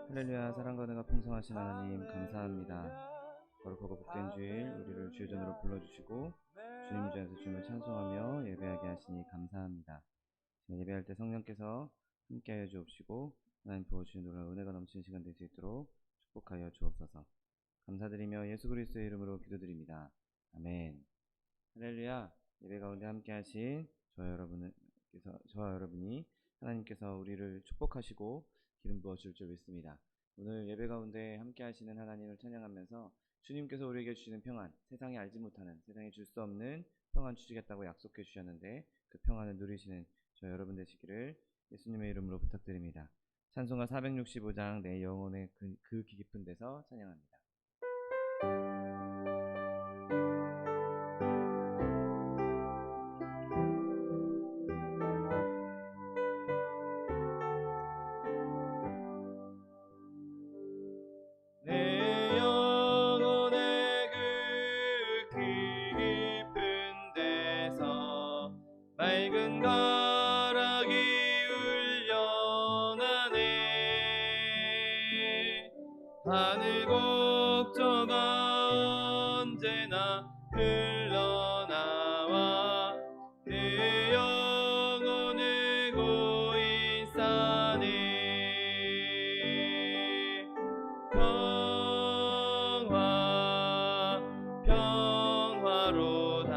할렐루야. 사랑과 은혜가 풍성하신 하나님 감사합니다. 거룩하고 복된 주일 우리를 주의 전으로 불러주시고 주님을 전해서 주님을 찬송하며 예배하게 하시니 감사합니다. 예배할 때 성령께서 함께하여 주옵시고 하나님 부어주신 놀라운 은혜가 넘치는 시간 될 수 있도록 축복하여 주옵소서. 감사드리며 예수 그리스도의 이름으로 기도드립니다. 아멘. 할렐루야. 예배 가운데 함께하신 저와 여러분이 하나님께서 우리를 축복하시고 기름 부어줄 줄 믿습니다. 오늘 예배 가운데 함께하시는 하나님을 찬양하면서 주님께서 우리에게 주시는 평안, 세상이 알지 못하는, 세상이 줄 수 없는 평안 주시겠다고 약속해 주셨는데 그 평안을 누리시는 저 여러분 되시기를 예수님의 이름으로 부탁드립니다. 찬송가 465장 내 영혼의 그 깊은 데서 찬양합니다. 맑은 가락이 울려나네. 하늘 곡조가 언제나 흘러나와 내 영혼을 고이 싸네. 평화 평화로다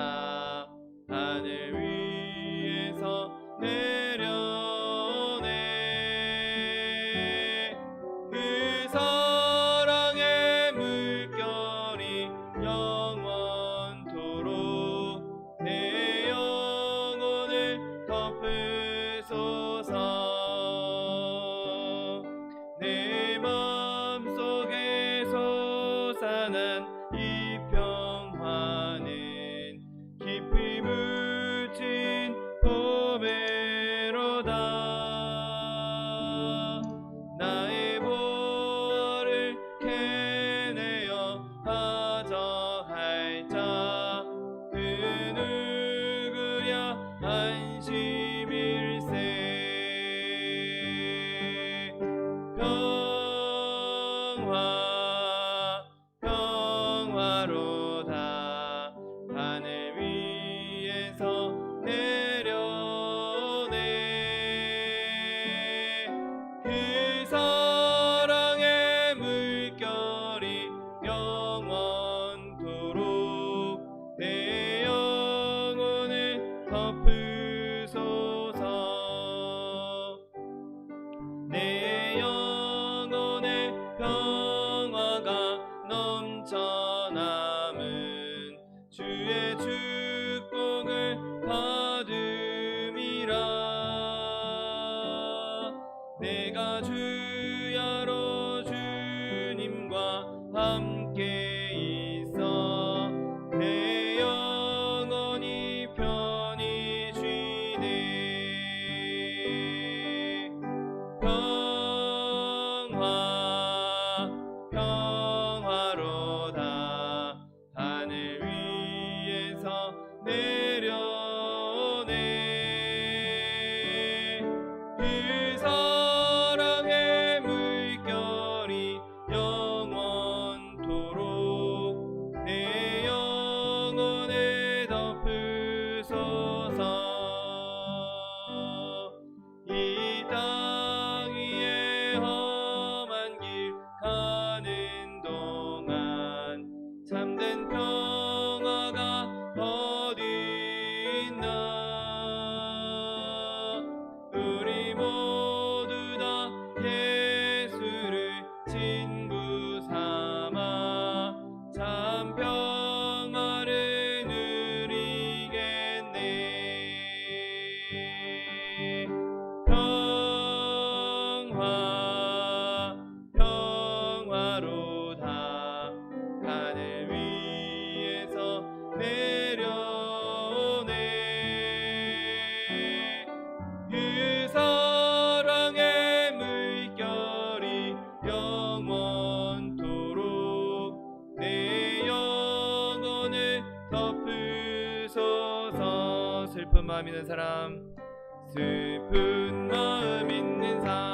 하늘 위에서 내려오네. 그 사랑의 물결이 영원토록 내 영혼을 덮으소서. 내 맘속에 솟아난 이 평화는 깊이 묻힌 보배로다. 나의 보화를 캐내어 하저할 자 그 누구야 안심일세. 평화로다 하늘 위에서 내려오네. 그 사랑의 물결이 영원토록 내 영혼을 덮으소서. 내 영혼의 평화가 넘쳐남은 주의 축복을 받음이라. 내가 주야로 주님과 함께 있어 내 영혼이 편히 쉬네. 평화로다 하늘 위에서 내려오네. 그 사랑의 물결이 영원토록 내 영혼을 덮으소서. 이 땅 위에 험한 길 가는 동안 참된 평화가 어디 있나. 우리 모두 다 예수를 친구 삼아 참 평화를 누리겠네. 평화로다 하늘 위에서 내려오네. 그 사랑의 물결이 영원토록 내 영혼을 덮으소서. 슬픈 마음 있는 사람, 슬픈 마음 있는 사람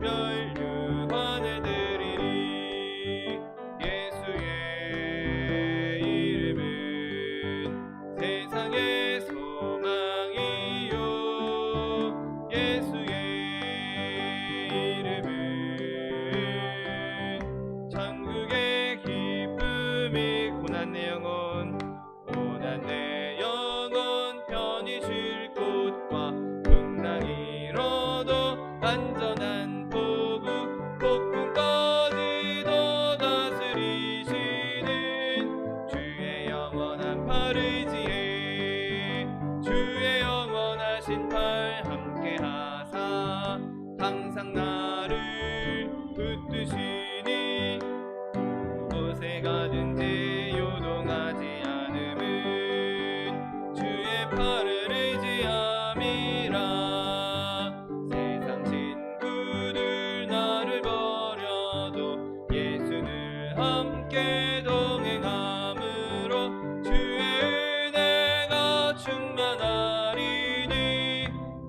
면류관을 드리니 예수의 이름은 세상의 소망이요 예수의 이름은 천국의 기쁨이 고난 내 영혼 고난 내 영혼 편히 쉴 곳과 풍랑이 일어도 안전한 보고 폭풍까지도 다스리시는 주의 영원한 팔 의지에 주의 영원하신 팔 함께하사 항상 나를 붙드시니 곳에 가든지 요동하지 않음은 주의 팔을 의지함이라 세상 친구들 나를 버려도 예수는 함께 동행함으로 주의 은혜가 충만하리니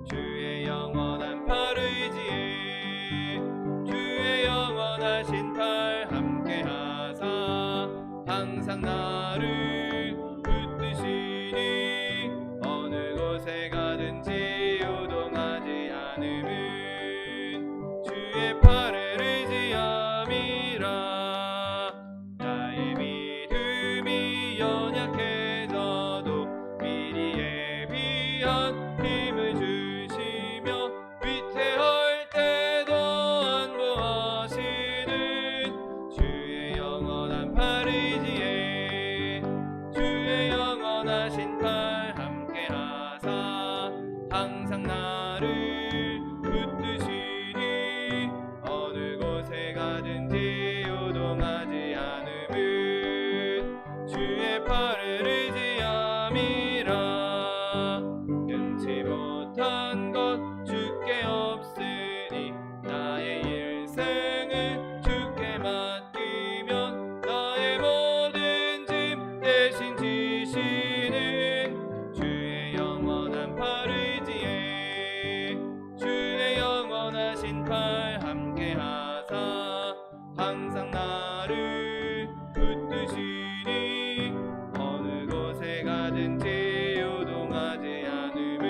주의 영원한 팔 의지에 주의 영원하신 팔 함께하사 항상 나를 붙드시니 어느 곳에 가든지 요동하지 않음은 주의 팔을 의지함이라 나의 믿음이 연약해져도 미리 예비한 힘을 주시며 위태할 때도 안보하시는 주의 영원한 팔 의지에 주의 영원하신 팔 함께하사 항상 나를 붙드시니 어느 곳에 가든지 요동하지 않음은 주의 팔을 의지함이라 끊지 못한 것 주께 없으니 나의 일생을 주께 맡기면 나의 모든 짐 대신 지시는 주의 영원한 팔 의지에 주의 영원하신 팔 함께하사 항상 나를 붙드시니 어느 곳에 가든지 요동하지 않음은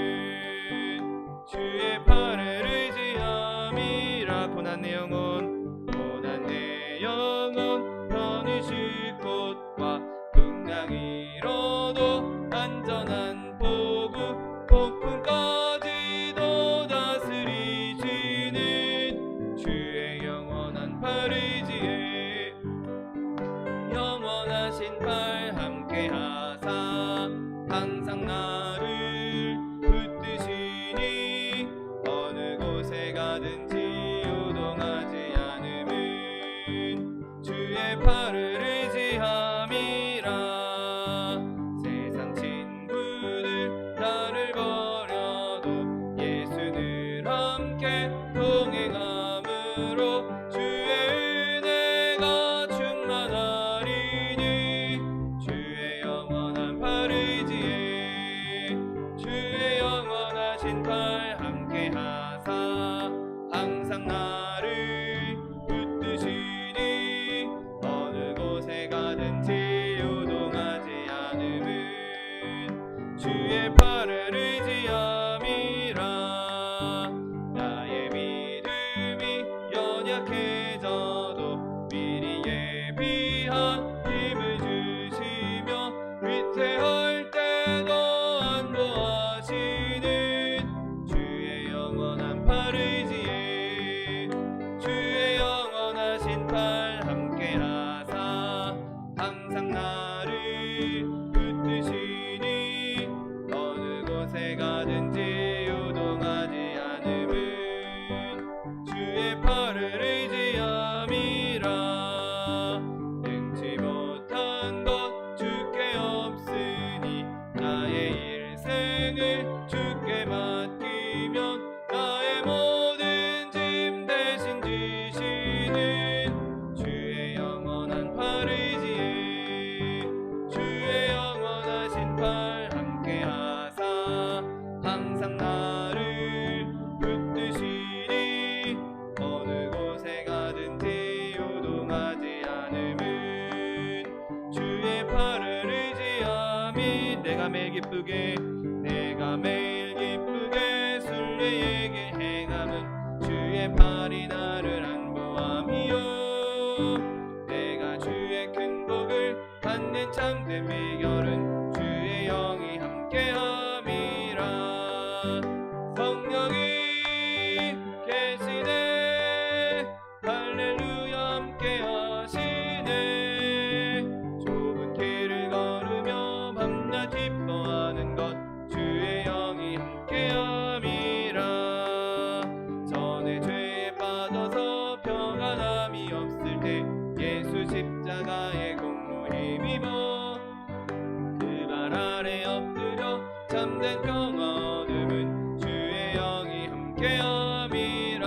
주의 팔을 의지함이라 고난 내 영혼 고난 내 영혼 편히 쉴 곳과 풍랑이 일어도 안전한 보고 폭풍까지도 다스리시는 주의 영원한 팔 의지에 영원하신 팔 함께하사 항상 나를 붙드시니 어느 곳에 가든지 요동하지 않음은 주의 팔을 의지함이라 세상 친구들 나를 버려도 예수는 함께 동행함으로 주의 은혜가 충만하리니 주의 영원한 팔 의지에 주의 영원하신 팔 함께하사 항상 나를 붙드시니 어느 곳에 가든지 요동하지 않음은 주의 팔을 의지함이라 나의 믿음이 연약해져도 미리 예비한 힘을 주시며 위태할 때도 안보하시는 주의 영원한 팔 의지에 주의 영원하신 팔 함께하사 항상 나를 붙드시니 어느 곳에 가든지 요동하지 않음은 주의 팔을 의지함이 매일 기쁘게 내가 매일 기쁘게 순례에게 행함은 주의 팔이 나를 안보함이요 내가 주의 큰 복을 받는 참된 비결은 주의 영이 함께함이라 성령이 계시네 할렐루야 함께하시네 좁은 길을 걸으며 밤낮 기뻐하는 것 주의 영이 함께함이라 전에 죄에 빠져서 평안함이 없을 때 예수 십자가의 공로 힘입어 그 발 아래 엎드려 참된 평화 얻음은 주의 영이 함께함이라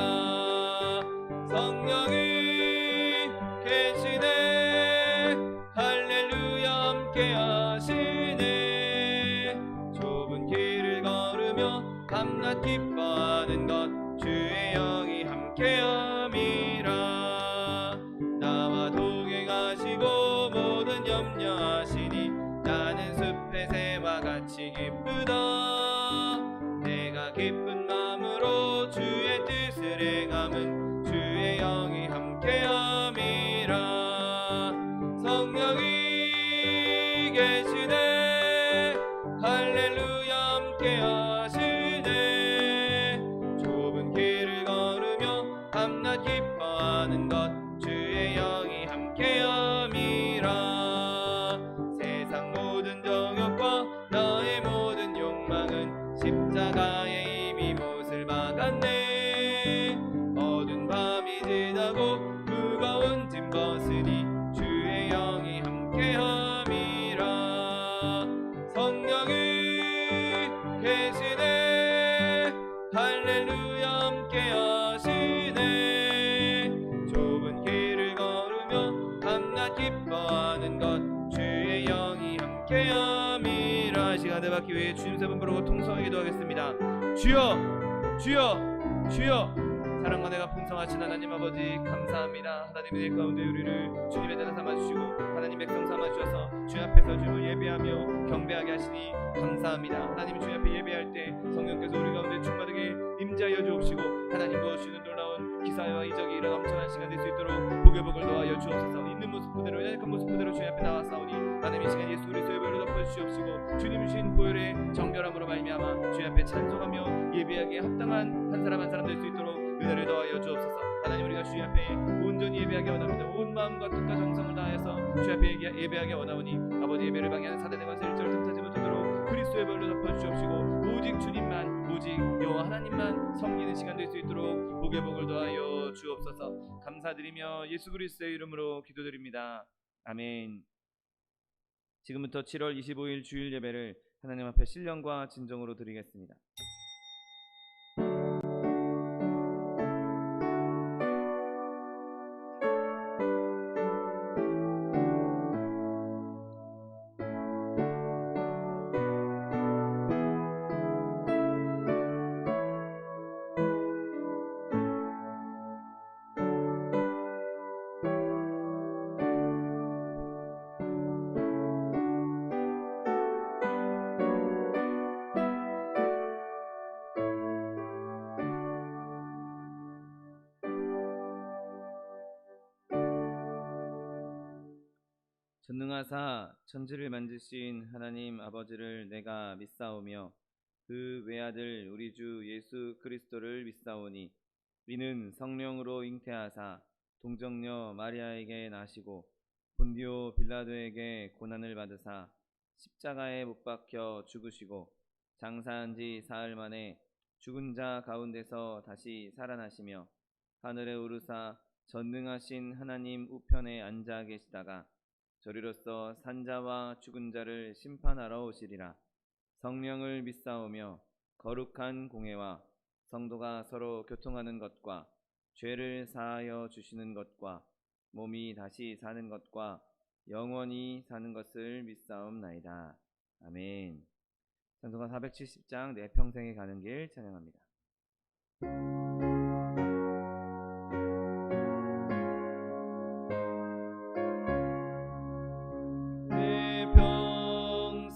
성령이 계시네 할렐루야 함께하시네 좁은 길을 걸으며 밤낮 기뻐하는 것 주의 영이 함께함이라 나와 동행하시고 모든 염려하시니 나는 숲의 새와 같이 기쁘다 내가 기쁜 마음으로 주의 뜻을 행함은 주의 영이 함께함이라 성령이 계시네 할렐루야 함께하시네 좁은 길을 걸으며 밤낮 기뻐하는 것 주의 영이 함께함이라 세상 모든 정욕과 나의 모든 욕망은 십자가에 이미 못을 박았네 어두운 밤이 지나고 무거운 짐 벗으니 주의 영이 함께함이라 성령이 계시네 할렐루야 함께하시네 좁은 길을 걸으며 밤낮 기뻐하는 것 주의 영이 함께함이라 시간을 받기 위해 주님 세 번 부르고 통성하게 기도하겠습니다. 주여 주여 주여 사랑과 내가 풍성하신 하나님 아버지 감사합니다. 하나님의 가운데 우리를 주님의 자녀 삼아주시고 하나님 백성 삼아주셔서 주 앞에서 주를 예배하며 경배하게 하시니 감사합니다. 하나님 주 앞에 예배할 때 성령께서 우리 가운데 충만하게 임재하여 주옵시고 하나님 부어주시는 놀라운 기사와 이적이 일어 넘쳐난 시간 될 수 있도록 복을 더하여 주옵소서. 있는 모습 그대로 연약한 모습 그대로 주 앞에 나와싸우니 하나님 이 시간 예수 그리스도의 보혈로 덮어주시옵시고 주님 주신 보혈의 정결함으로 말미암아 주 앞에 찬송하며 예배하기에 합당한 한 사람 한 사람 될 수 있도록 은혜를 더하여 주옵소서. 하나님 우리가 주 앞에 온전히 예배하게 원합니다. 온 마음과 뜻과 정성을 다해서 주 앞에 예배하게 원하오니 아버지 예배를 방해하는 사단의 권세 일절 틈타지 못하도록 그리스도의 보혈로 덮어주시옵시고 오직 주님만 오직 여호와 하나님만 섬기는 시간 될 수 있도록 복의 복을 더하여 주옵소서. 감사드리며 예수 그리스도의 이름으로 기도드립니다. 아멘. 지금부터 7월 25일 주일 예배를 하나님 앞에 신령과 진정으로 드리겠습니다. 전능하사 천지를 만드신 하나님 아버지를 내가 믿사오며 그 외아들 우리 주 예수 그리스도를 믿사오니 이는 성령으로 잉태하사 동정녀 마리아에게 나시고 본디오 빌라도에게 고난을 받으사 십자가에 못 박혀 죽으시고 장사한 지 사흘 만에 죽은 자 가운데서 다시 살아나시며 하늘에 오르사 전능하신 하나님 우편에 앉아 계시다가 저리로서 산자와 죽은 자를 심판하러 오시리라. 성령을 믿사오며 거룩한 공회와 성도가 서로 교통하는 것과 죄를 사하여 주시는 것과 몸이 다시 사는 것과 영원히 사는 것을 믿사옵나이다. 아멘. 찬송가 470장 내 평생에 가는 길 찬양합니다. 내 평생에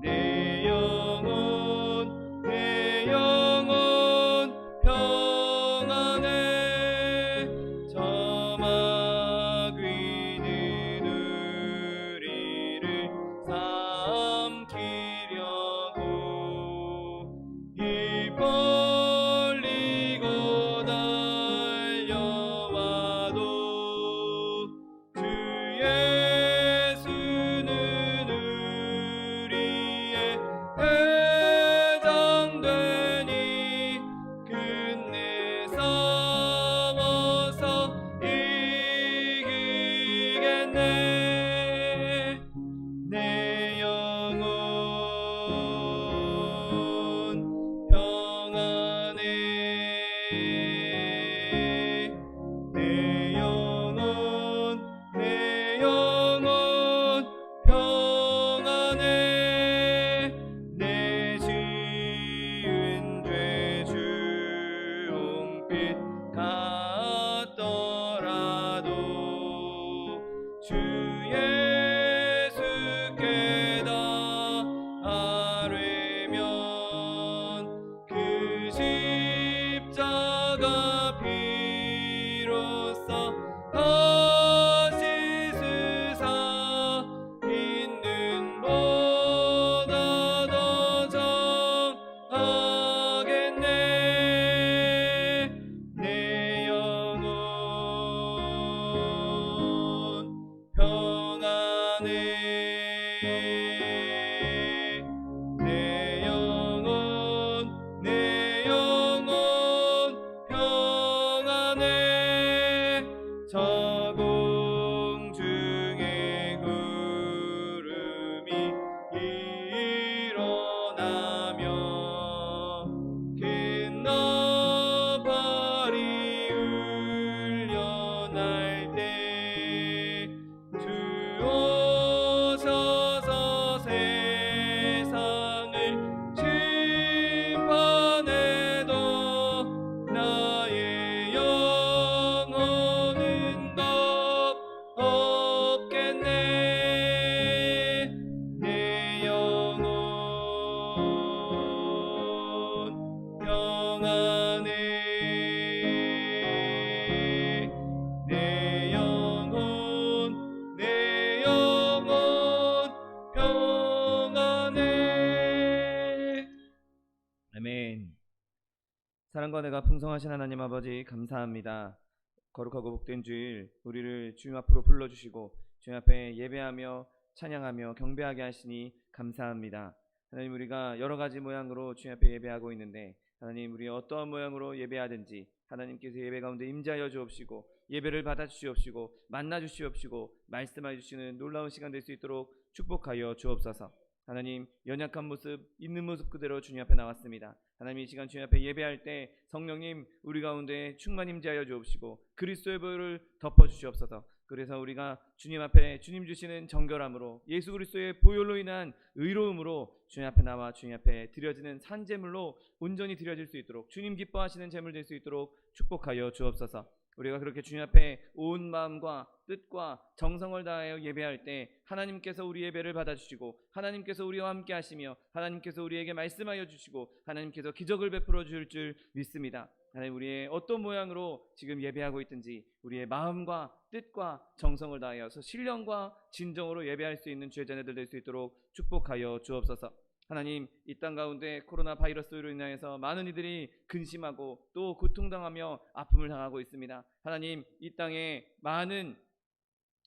내 영혼 평안해 저막 위는 우리를 삼키려고 입 벌리고 달려와도 주 예수는 우리의 대장되니 끝내 싸워서 이기겠네 내 영혼 평안해 내 영혼 평안해 내 지은 죄 주홍빛 같더라도 주 예수께 다 아뢰면 그 십자가 피로써 다시 쓰사 있는 보다 더 정하겠네 내 영혼 평안해 내 영혼 평안해 저 공중의 구름이 일어나며 큰 나팔이 울려날 때 주 오셔서 세상을 심판해도 나의 영혼은 겁없겠네 내 영혼 평안해 내 영혼 평안해 아멘. 사랑과 내가 풍성하신 하나님 아버지 감사합니다. 거룩하고 복된 주일 우리를 주님 앞으로 불러주시고 주님 앞에 예배하며 찬양하며 경배하게 하시니 감사합니다. 하나님 우리가 여러 가지 모양으로 주님 앞에 예배하고 있는데 하나님 우리 어떠한 모양으로 예배하든지 하나님께서 예배 가운데 임재하여 주옵시고 예배를 받아 주시옵시고 만나 주시옵시고 말씀하여 주시는 놀라운 시간 될 수 있도록 축복하여 주옵소서. 하나님 연약한 모습 있는 모습 그대로 주님 앞에 나왔습니다. 하나님 이 시간 주님 앞에 예배할 때 성령님 우리 가운데 충만 임재하여 주옵시고 그리스도의 보혈을 덮어 주시옵소서. 그래서 우리가 주님 앞에 주님 주시는 정결함으로 예수 그리스도의 보혈로 인한 의로움으로 주님 앞에 나와 주님 앞에 드려지는 산제물로 온전히 드려질 수 있도록 주님 기뻐하시는 제물 될 수 있도록 축복하여 주옵소서. 우리가 그렇게 주님 앞에 온 마음과 뜻과 정성을 다하여 예배할 때 하나님께서 우리 예배를 받아주시고 하나님께서 우리와 함께 하시며 하나님께서 우리에게 말씀하여 주시고 하나님께서 기적을 베풀어 줄 줄 믿습니다. 하나님 우리의 어떤 모양으로 지금 예배하고 있든지 우리의 마음과 뜻과 정성을 다하여서 신령과 진정으로 예배할 수 있는 주의 자녀들 될 수 있도록 축복하여 주옵소서. 하나님 이 땅 가운데 코로나 바이러스로 인하여서 많은 이들이 근심하고 또 고통당하며 아픔을 당하고 있습니다. 하나님 이 땅에 많은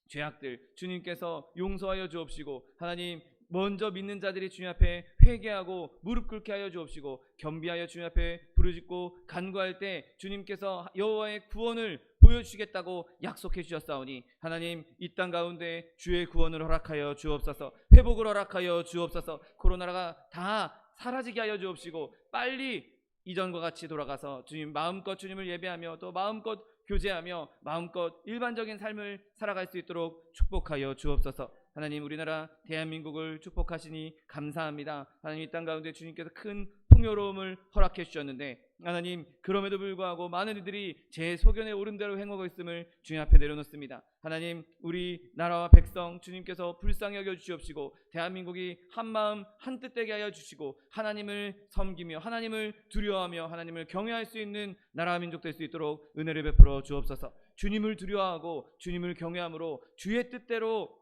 죄악들 주님께서 용서하여 주옵시고 하나님 먼저 믿는 자들이 주님 앞에 회개하고 무릎 꿇게 하여 주옵시고 겸비하여 주님 앞에 부르짖고 간구할 때 주님께서 여호와의 구원을 보여주시겠다고 약속해 주셨사오니 하나님 이 땅 가운데 주의 구원을 허락하여 주옵소서. 회복을 허락하여 주옵소서. 코로나가 다 사라지게 하여 주옵시고 빨리 이전과 같이 돌아가서 주님 마음껏 주님을 예배하며 또 마음껏 교제하며 마음껏 일반적인 삶을 살아갈 수 있도록 축복하여 주옵소서. 하나님 우리나라 대한민국을 축복하시니 감사합니다. 하나님 이 땅 가운데 주님께서 큰 풍요로움을 허락해 주셨는데 하나님, 그럼에도 불구하고 많은 이들이 제 소견에 옳은 대로 행하고 있음을 주님 앞에 내려놓습니다. 하나님, 우리 나라와 백성 주님께서 불쌍히 여겨 주시옵시고 대한민국이 한마음 한뜻 되게 하여 주시고 하나님을 섬기며 하나님을 두려워하며 하나님을 경외할 수 있는 나라와 민족 될 수 있도록 은혜를 베풀어 주옵소서. 주님을 두려워하고 주님을 경외함으로 주의 뜻대로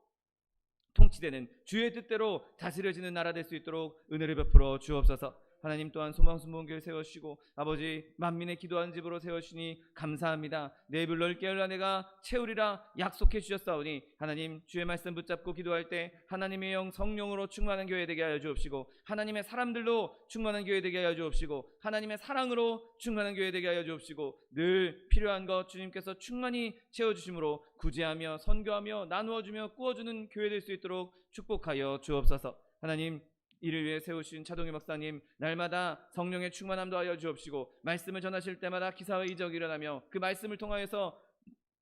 통치되는, 주의 뜻대로 다스려지는 나라 될 수 있도록 은혜를 베풀어 주옵소서. 하나님 또한 소망순복음교회 세워주시고 아버지 만민의 기도하는 집으로 세워주시니 감사합니다. 내 입을 넓게 열라 내가 채우리라 약속해 주셨사오니 하나님, 주의 말씀 붙잡고 기도할 때 하나님의 영 성령으로 충만한 교회 되게 하여 주옵시고 하나님의 사람들로 충만한 교회 되게 하여 주옵시고 하나님의 사랑으로 충만한 교회 되게 하여 주옵시고 늘 필요한 것 주님께서 충만히 채워주심으로 구제하며 선교하며 나누어주며 꾸어주는 교회 될 수 있도록 축복하여 주옵소서. 하나님, 이를 위해 세우신 차동희 목사님 날마다 성령의 충만함도 하여 주옵시고 말씀을 전하실 때마다 기사와 이적이 일어나며 그 말씀을 통하여서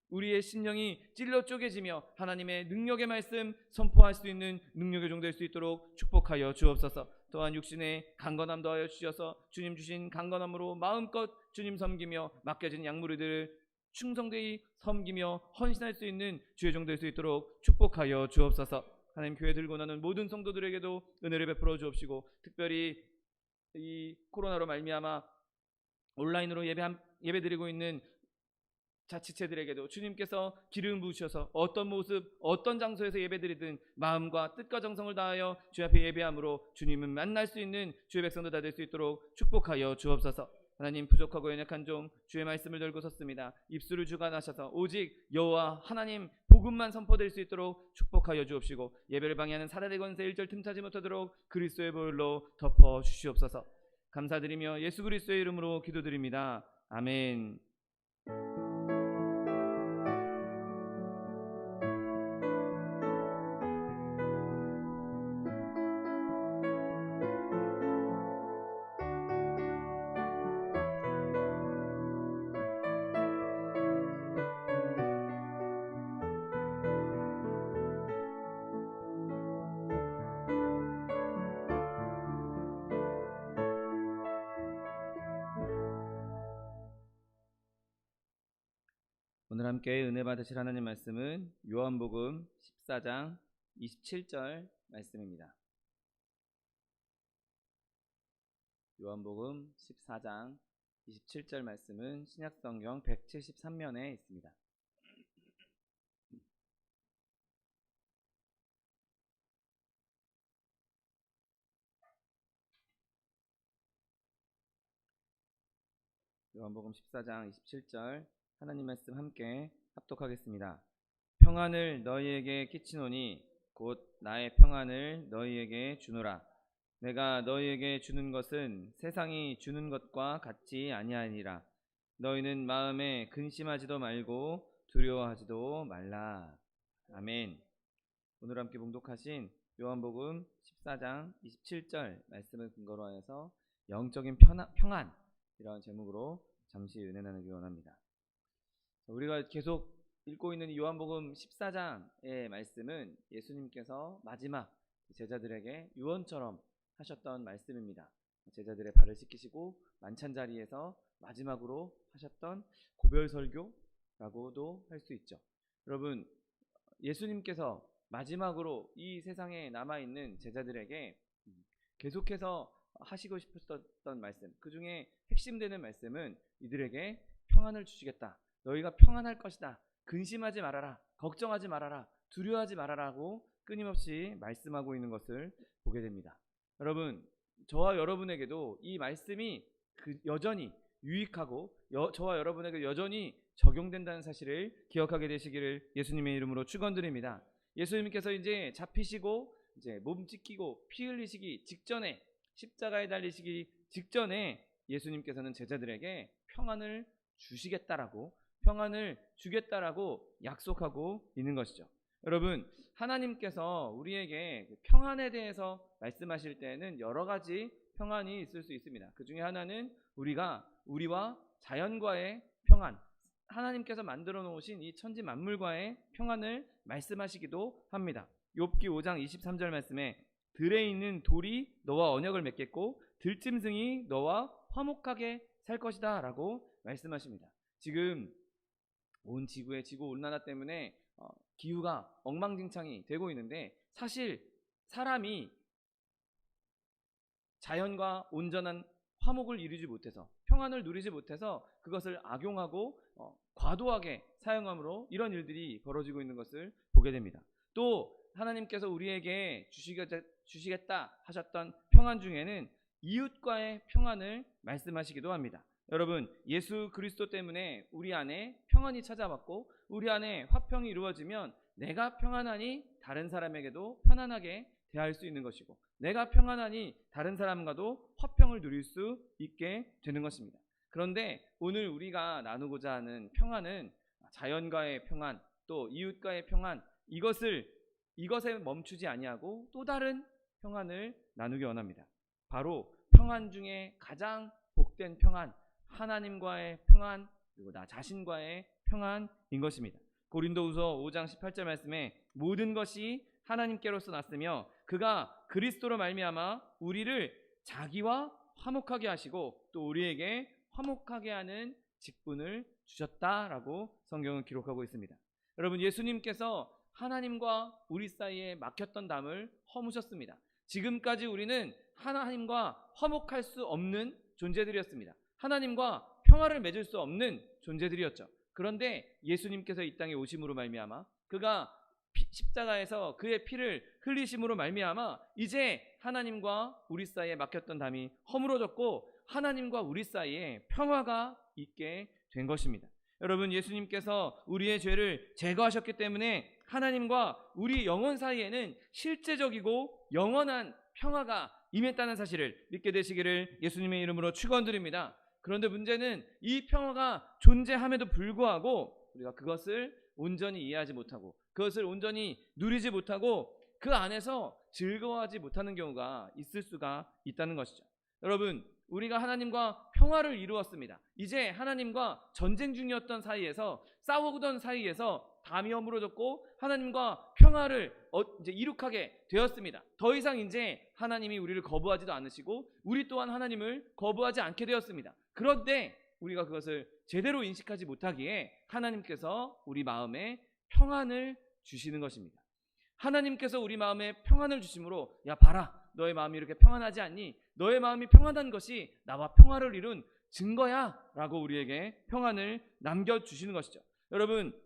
우리의 심령이 찔러 쪼개지며 하나님의 능력의 말씀 선포할 수 있는 능력의 종 될 수 있도록 축복하여 주옵소서. 또한 육신의 강건함도 하여 주셔서 주님 주신 강건함으로 마음껏 주님 섬기며 맡겨진 약무리들을 충성되이 섬기며 헌신할 수 있는 주의 종 될 수 있도록 축복하여 주옵소서. 하나님, 교회 들고 나는 모든 성도들에게도 은혜를 베풀어 주옵시고 특별히 이 코로나로 말미암아 온라인으로 예배드리고 있는 자치체들에게도 주님께서 기름 부으셔서 어떤 모습 어떤 장소에서 예배드리든 마음과 뜻과 정성을 다하여 주 앞에 예배함으로 주님을 만날 수 있는 주의 백성들 다 될 수 있도록 축복하여 주옵소서. 하나님, 부족하고 연약한 종 주의 말씀을 들고 섰습니다. 입술을 주관하셔서 오직 여호와 하나님 복음만 선포될 수 있도록 축복하여 주옵시고 예배를 방해하는 사단의 권세 일절 틈타지 못하도록 그리스도의 보혈로 덮어 주시옵소서. 감사드리며 예수 그리스도의 이름으로 기도드립니다. 아멘. 오늘 함께 은혜 받으실 하나님 말씀은 요한복음 14장 27절 말씀입니다. 요한복음 14장 27절 말씀은 신약성경 173면에 있습니다. 요한복음 14장 27절 하나님 말씀 함께 합독하겠습니다. 평안을 너희에게 끼치노니 곧 나의 평안을 너희에게 주노라. 내가 너희에게 주는 것은 세상이 주는 것과 같지 아니하니라. 너희는 마음에 근심하지도 말고 두려워하지도 말라. 아멘. 오늘 함께 봉독하신 요한복음 14장 27절 말씀을 근거로 하여서 영적인 평안, 이런 제목으로 잠시 은혜 나누기 원합니다. 우리가 계속 읽고 있는 이 요한복음 14장의 말씀은 예수님께서 마지막 제자들에게 유언처럼 하셨던 말씀입니다. 제자들의 발을 씻기시고 만찬 자리에서 마지막으로 하셨던 고별 설교라고도 할 수 있죠. 여러분, 예수님께서 마지막으로 이 세상에 남아있는 제자들에게 계속해서 하시고 싶었던 말씀, 그 중에 핵심되는 말씀은 이들에게 평안을 주시겠다, 너희가 평안할 것이다, 근심하지 말아라, 걱정하지 말아라, 두려워하지 말아라고 끊임없이 말씀하고 있는 것을 보게 됩니다. 여러분, 저와 여러분에게도 이 말씀이 여전히 유익하고 저와 여러분에게 여전히 적용된다는 사실을 기억하게 되시기를 예수님의 이름으로 축원드립니다. 예수님께서 이제 잡히시고 이제 몸 찢기고 피 흘리시기 직전에, 십자가에 달리시기 직전에 예수님께서는 제자들에게 평안을 주시겠다라고, 평안을 주겠다라고 약속하고 있는 것이죠. 여러분, 하나님께서 우리에게 평안에 대해서 말씀하실 때는 여러 가지 평안이 있을 수 있습니다. 그 중에 하나는 우리와 자연과의 평안, 하나님께서 만들어 놓으신 이 천지 만물과의 평안을 말씀하시기도 합니다. 욥기 5장 23절 말씀에 들에 있는 돌이 너와 언약을 맺겠고 들짐승이 너와 화목하게 살 것이다 라고 말씀하십니다. 지금 온 지구의 지구온난화 때문에 기후가 엉망진창이 되고 있는데, 사실 사람이 자연과 온전한 화목을 이루지 못해서, 평안을 누리지 못해서 그것을 악용하고 과도하게 사용함으로 이런 일들이 벌어지고 있는 것을 보게 됩니다. 또 하나님께서 우리에게 주시겠다 하셨던 평안 중에는 이웃과의 평안을 말씀하시기도 합니다. 여러분, 예수 그리스도 때문에 우리 안에 평안이 찾아왔고 우리 안에 화평이 이루어지면 내가 평안하니 다른 사람에게도 편안하게 대할 수 있는 것이고, 내가 평안하니 다른 사람과도 화평을 누릴 수 있게 되는 것입니다. 그런데 오늘 우리가 나누고자 하는 평안은 자연과의 평안, 또 이웃과의 평안, 이것에 멈추지 아니하고 또 다른 평안을 나누기 원합니다. 바로 평안 중에 가장 복된 평안, 하나님과의 평안, 그리고 나 자신과의 평안인 것입니다. 고린도후서 5장 18절 말씀에 모든 것이 하나님께로서 났으며 그가 그리스도로 말미암아 우리를 자기와 화목하게 하시고 또 우리에게 화목하게 하는 직분을 주셨다라고 성경은 기록하고 있습니다. 여러분, 예수님께서 하나님과 우리 사이에 막혔던 담을 허무셨습니다. 지금까지 우리는 하나님과 화목할 수 없는 존재들이었습니다. 하나님과 평화를 맺을 수 없는 존재들이었죠. 그런데 예수님께서 이 땅에 오심으로 말미암아, 그가 십자가에서 그의 피를 흘리심으로 말미암아 이제 하나님과 우리 사이에 막혔던 담이 허물어졌고 하나님과 우리 사이에 평화가 있게 된 것입니다. 여러분, 예수님께서 우리의 죄를 제거하셨기 때문에 하나님과 우리 영혼 사이에는 실제적이고 영원한 평화가 임했다는 사실을 믿게 되시기를 예수님의 이름으로 축원드립니다. 그런데 문제는 이 평화가 존재함에도 불구하고 우리가 그것을 온전히 이해하지 못하고 그것을 온전히 누리지 못하고 그 안에서 즐거워하지 못하는 경우가 있을 수가 있다는 것이죠. 여러분, 우리가 하나님과 평화를 이루었습니다. 이제 하나님과 전쟁 중이었던 사이에서, 싸우던 사이에서 담이 허물어졌고 하나님과 평화를 이제 이룩하게 되었습니다. 더 이상 이제 하나님이 우리를 거부하지도 않으시고 우리 또한 하나님을 거부하지 않게 되었습니다. 그런데 우리가 그것을 제대로 인식하지 못하기에 하나님께서 우리 마음에 평안을 주시는 것입니다. 하나님께서 우리 마음에 평안을 주심으로, 야 봐라, 너의 마음이 이렇게 평안하지 않니? 너의 마음이 평안한 것이 나와 평화를 이룬 증거야 라고 우리에게 평안을 남겨주시는 것이죠. 여러분,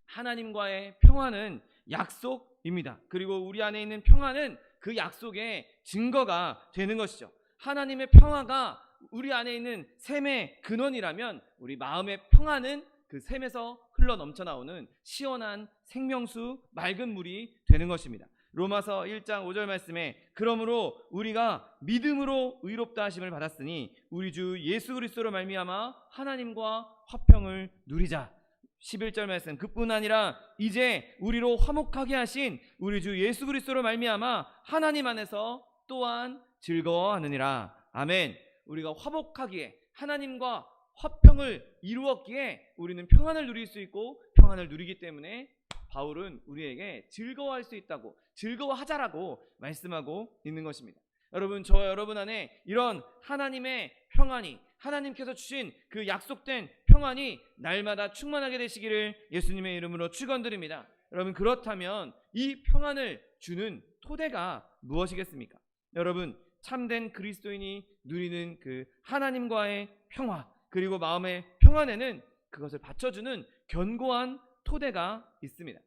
하나님과의 평안은 약속입니다. 그리고 우리 안에 있는 평안은 그 약속의 증거가 되는 것이죠. 하나님의 평화가 우리 안에 있는 샘의 근원이라면 우리 마음의 평안은 그 샘에서 흘러 넘쳐나오는 시원한 생명수, 맑은 물이 되는 것입니다. 로마서 1장 5절 말씀에 그러므로 우리가 믿음으로 의롭다 하심을 받았으니 우리 주 예수 그리스도로 말미암아 하나님과 화평을 누리자. 11절 말씀, 그뿐 아니라 이제 우리로 화목하게 하신 우리 주 예수 그리스도로 말미암아 하나님 안에서 또한 즐거워하느니라. 아멘. 우리가 화목하기에, 하나님과 화평을 이루었기에 우리는 평안을 누릴 수 있고, 평안을 누리기 때문에 바울은 우리에게 즐거워할 수 있다고, 즐거워하자라고 말씀하고 있는 것입니다. 여러분, 저와 여러분 안에 이런 하나님의 평안이, 하나님께서 주신 그 약속된 평안이 날마다 충만하게 되시기를 예수님의 이름으로 축원드립니다. 여러분, 그렇다면 이 평안을 주는 토대가 무엇이겠습니까? 여러분, 참된 그리스도인이 누리는 그 하나님과의 평화, 그리고 마음의 평안에는 그것을 받쳐주는 견고한 토대가 있습니다.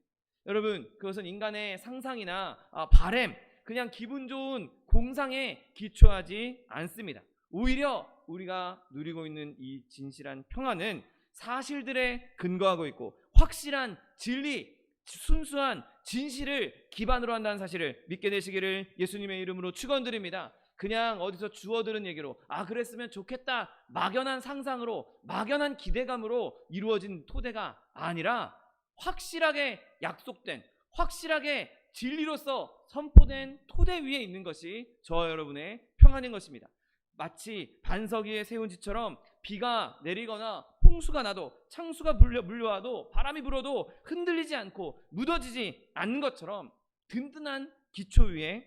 여러분, 그것은 인간의 상상이나 바램, 그냥 기분 좋은 공상에 기초하지 않습니다. 오히려 우리가 누리고 있는 이 진실한 평안은 사실들에 근거하고 있고 확실한 진리, 순수한 진실을 기반으로 한다는 사실을 믿게 되시기를 예수님의 이름으로 축원드립니다. 그냥 어디서 주워들은 얘기로 그랬으면 좋겠다, 막연한 상상으로, 막연한 기대감으로 이루어진 토대가 아니라 확실하게 약속된, 확실하게 진리로서 선포된 토대 위에 있는 것이 저와 여러분의 평안인 것입니다. 마치 반석 위에 세운 집처럼 비가 내리거나 홍수가 나도, 창수가 물려와도, 바람이 불어도 흔들리지 않고 무너지지 않는 것처럼 든든한 기초 위에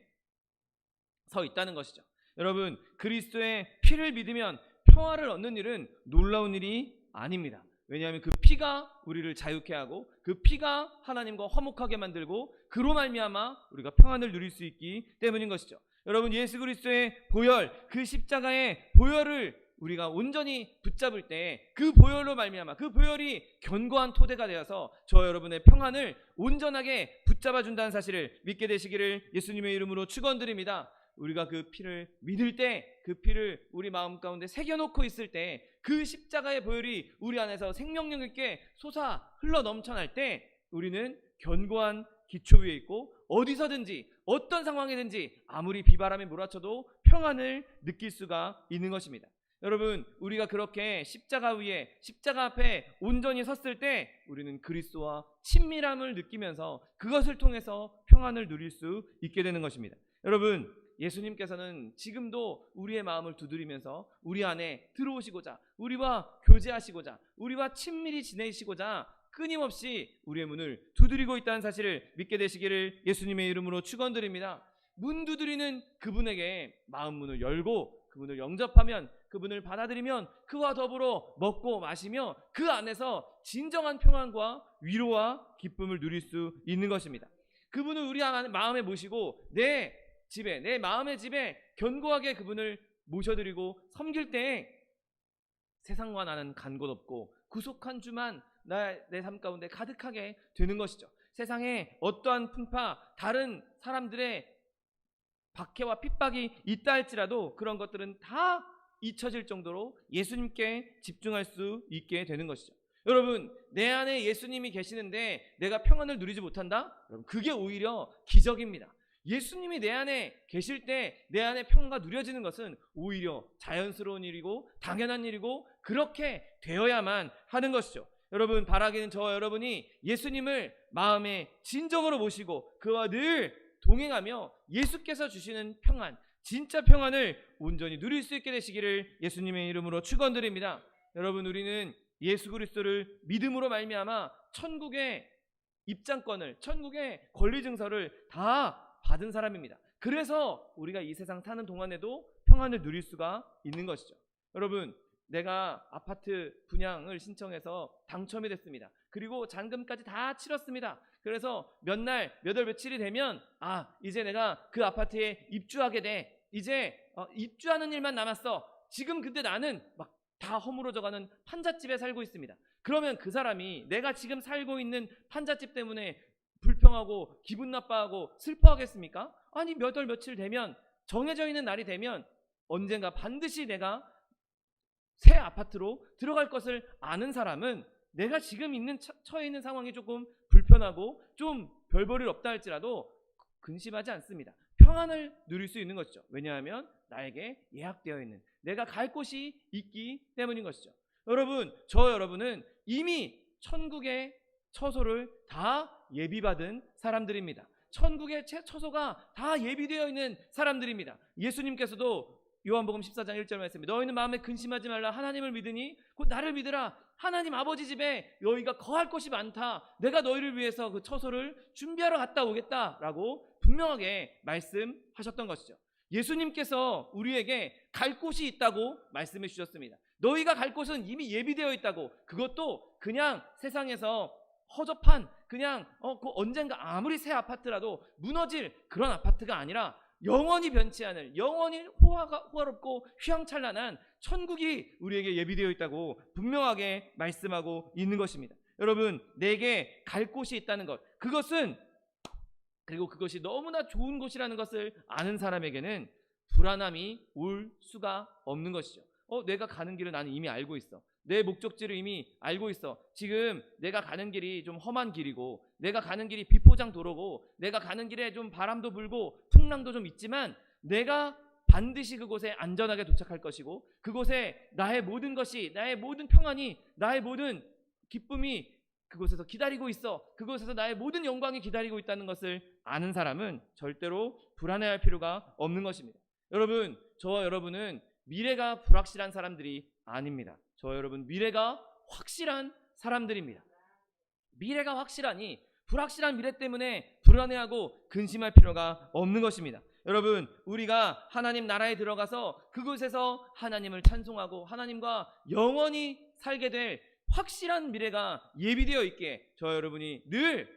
서 있다는 것이죠. 여러분, 그리스도의 피를 믿으면 평화를 얻는 일은 놀라운 일이 아닙니다. 왜냐하면 그 피가 우리를 자유케 하고 그 피가 하나님과 화목하게 만들고 그로 말미암아 우리가 평안을 누릴 수 있기 때문인 것이죠. 여러분, 예수 그리스도의 보혈, 그 십자가의 보혈을 우리가 온전히 붙잡을 때 그 보혈로 말미암아 그 보혈이 견고한 토대가 되어서 저 여러분의 평안을 온전하게 붙잡아 준다는 사실을 믿게 되시기를 예수님의 이름으로 축원드립니다. 우리가 그 피를 믿을 때, 그 피를 우리 마음 가운데 새겨놓고 있을 때, 그 십자가의 보혈이 우리 안에서 생명력 있게 솟아 흘러 넘쳐날 때 우리는 견고한 기초 위에 있고 어디서든지 어떤 상황이든지 아무리 비바람이 몰아쳐도 평안을 느낄 수가 있는 것입니다. 여러분, 우리가 그렇게 십자가 위에, 십자가 앞에 온전히 섰을 때 우리는 그리스도와 친밀함을 느끼면서 그것을 통해서 평안을 누릴 수 있게 되는 것입니다. 여러분, 예수님께서는 지금도 우리의 마음을 두드리면서 우리 안에 들어오시고자, 우리와 교제하시고자, 우리와 친밀히 지내시고자 끊임없이 우리의 문을 두드리고 있다는 사실을 믿게 되시기를 예수님의 이름으로 축원드립니다. 문 두드리는 그분에게 마음 문을 열고 그분을 영접하면, 그분을 받아들이면 그와 더불어 먹고 마시며 그 안에서 진정한 평안과 위로와 기쁨을 누릴 수 있는 것입니다. 그분을 우리 마음에 모시고 내 집에, 내 마음의 집에 견고하게 그분을 모셔드리고 섬길 때 세상과 나는 간 곳 없고 구속한 주만 내 삶 가운데 가득하게 되는 것이죠. 세상에 어떠한 풍파, 다른 사람들의 박해와 핍박이 있다 할지라도 그런 것들은 다 잊혀질 정도로 예수님께 집중할 수 있게 되는 것이죠. 여러분, 내 안에 예수님이 계시는데 내가 평안을 누리지 못한다? 여러분, 그게 오히려 기적입니다. 예수님이 내 안에 계실 때 내 안에 평안가 누려지는 것은 오히려 자연스러운 일이고 당연한 일이고 그렇게 되어야만 하는 것이죠. 여러분, 바라기는 저와 여러분이 예수님을 마음에 진정으로 모시고 그와 늘 동행하며 예수께서 주시는 평안, 진짜 평안을 온전히 누릴 수 있게 되시기를 예수님의 이름으로 축원드립니다. 여러분, 우리는 예수 그리스도를 믿음으로 말미암아 천국의 입장권을, 천국의 권리증서를 다 받은 사람입니다. 그래서 우리가 이 세상 사는 동안에도 평안을 누릴 수가 있는 것이죠. 여러분, 내가 아파트 분양을 신청해서 당첨이 됐습니다. 그리고 잔금까지 다 치렀습니다. 그래서 몇 월 며칠이 되면 이제 내가 그 아파트에 입주하게 돼. 이제 입주하는 일만 남았어. 지금 근데 나는 막 다 허물어져가는 판잣집에 살고 있습니다. 그러면 그 사람이 내가 지금 살고 있는 판잣집 때문에 불평하고 기분 나빠하고 슬퍼하겠습니까? 아니, 몇 월 며칠 되면, 정해져 있는 날이 되면 언젠가 반드시 내가 새 아파트로 들어갈 것을 아는 사람은 내가 지금 처해 있는 상황이 조금 불편하고 좀 별 볼 일 없다 할지라도 근심하지 않습니다. 평안을 누릴 수 있는 것이죠. 왜냐하면 나에게 예약되어 있는, 내가 갈 곳이 있기 때문인 것이죠. 여러분, 여러분은 이미 천국의 처소를 다 예비받은 사람들입니다. 천국의 처소가 다 예비되어 있는 사람들입니다. 예수님께서도 요한복음 14장 1절 말씀에 너희는 마음에 근심하지 말라. 하나님을 믿으니 곧 나를 믿으라. 하나님 아버지 집에 너희가 거할 곳이 많다. 내가 너희를 위해서 그 처소를 준비하러 갔다 오겠다라고 분명하게 말씀하셨던 것이죠. 예수님께서 우리에게 갈 곳이 있다고 말씀해 주셨습니다. 너희가 갈 곳은 이미 예비되어 있다고. 그것도 그냥 세상에서 허접한, 그냥 그 언젠가 아무리 새 아파트라도 무너질 그런 아파트가 아니라 영원히 변치 않을, 영원히 호화롭고 휘황찬란한 천국이 우리에게 예비되어 있다고 분명하게 말씀하고 있는 것입니다. 여러분, 내게 갈 곳이 있다는 것, 그리고 그것이 너무나 좋은 곳이라는 것을 아는 사람에게는 불안함이 올 수가 없는 것이죠. 내가 가는 길을 나는 이미 알고 있어. 내 목적지를 이미 알고 있어. 지금 내가 가는 길이 좀 험한 길이고, 내가 가는 길이 비포장 도로고, 내가 가는 길에 좀 바람도 불고 풍랑도 좀 있지만 내가 반드시 그곳에 안전하게 도착할 것이고, 그곳에 나의 모든 것이, 나의 모든 평안이, 나의 모든 기쁨이 그곳에서 기다리고 있어. 그곳에서 나의 모든 영광이 기다리고 있다는 것을 아는 사람은 절대로 불안해할 필요가 없는 것입니다. 여러분, 저와 여러분은 미래가 불확실한 사람들이 아닙니다. 저와 여러분, 미래가 확실한 사람들입니다. 미래가 확실하니 불확실한 미래 때문에 불안해하고 근심할 필요가 없는 것입니다. 여러분, 우리가 하나님 나라에 들어가서 그곳에서 하나님을 찬송하고 하나님과 영원히 살게 될 확실한 미래가 예비되어 있기에 저 여러분이 늘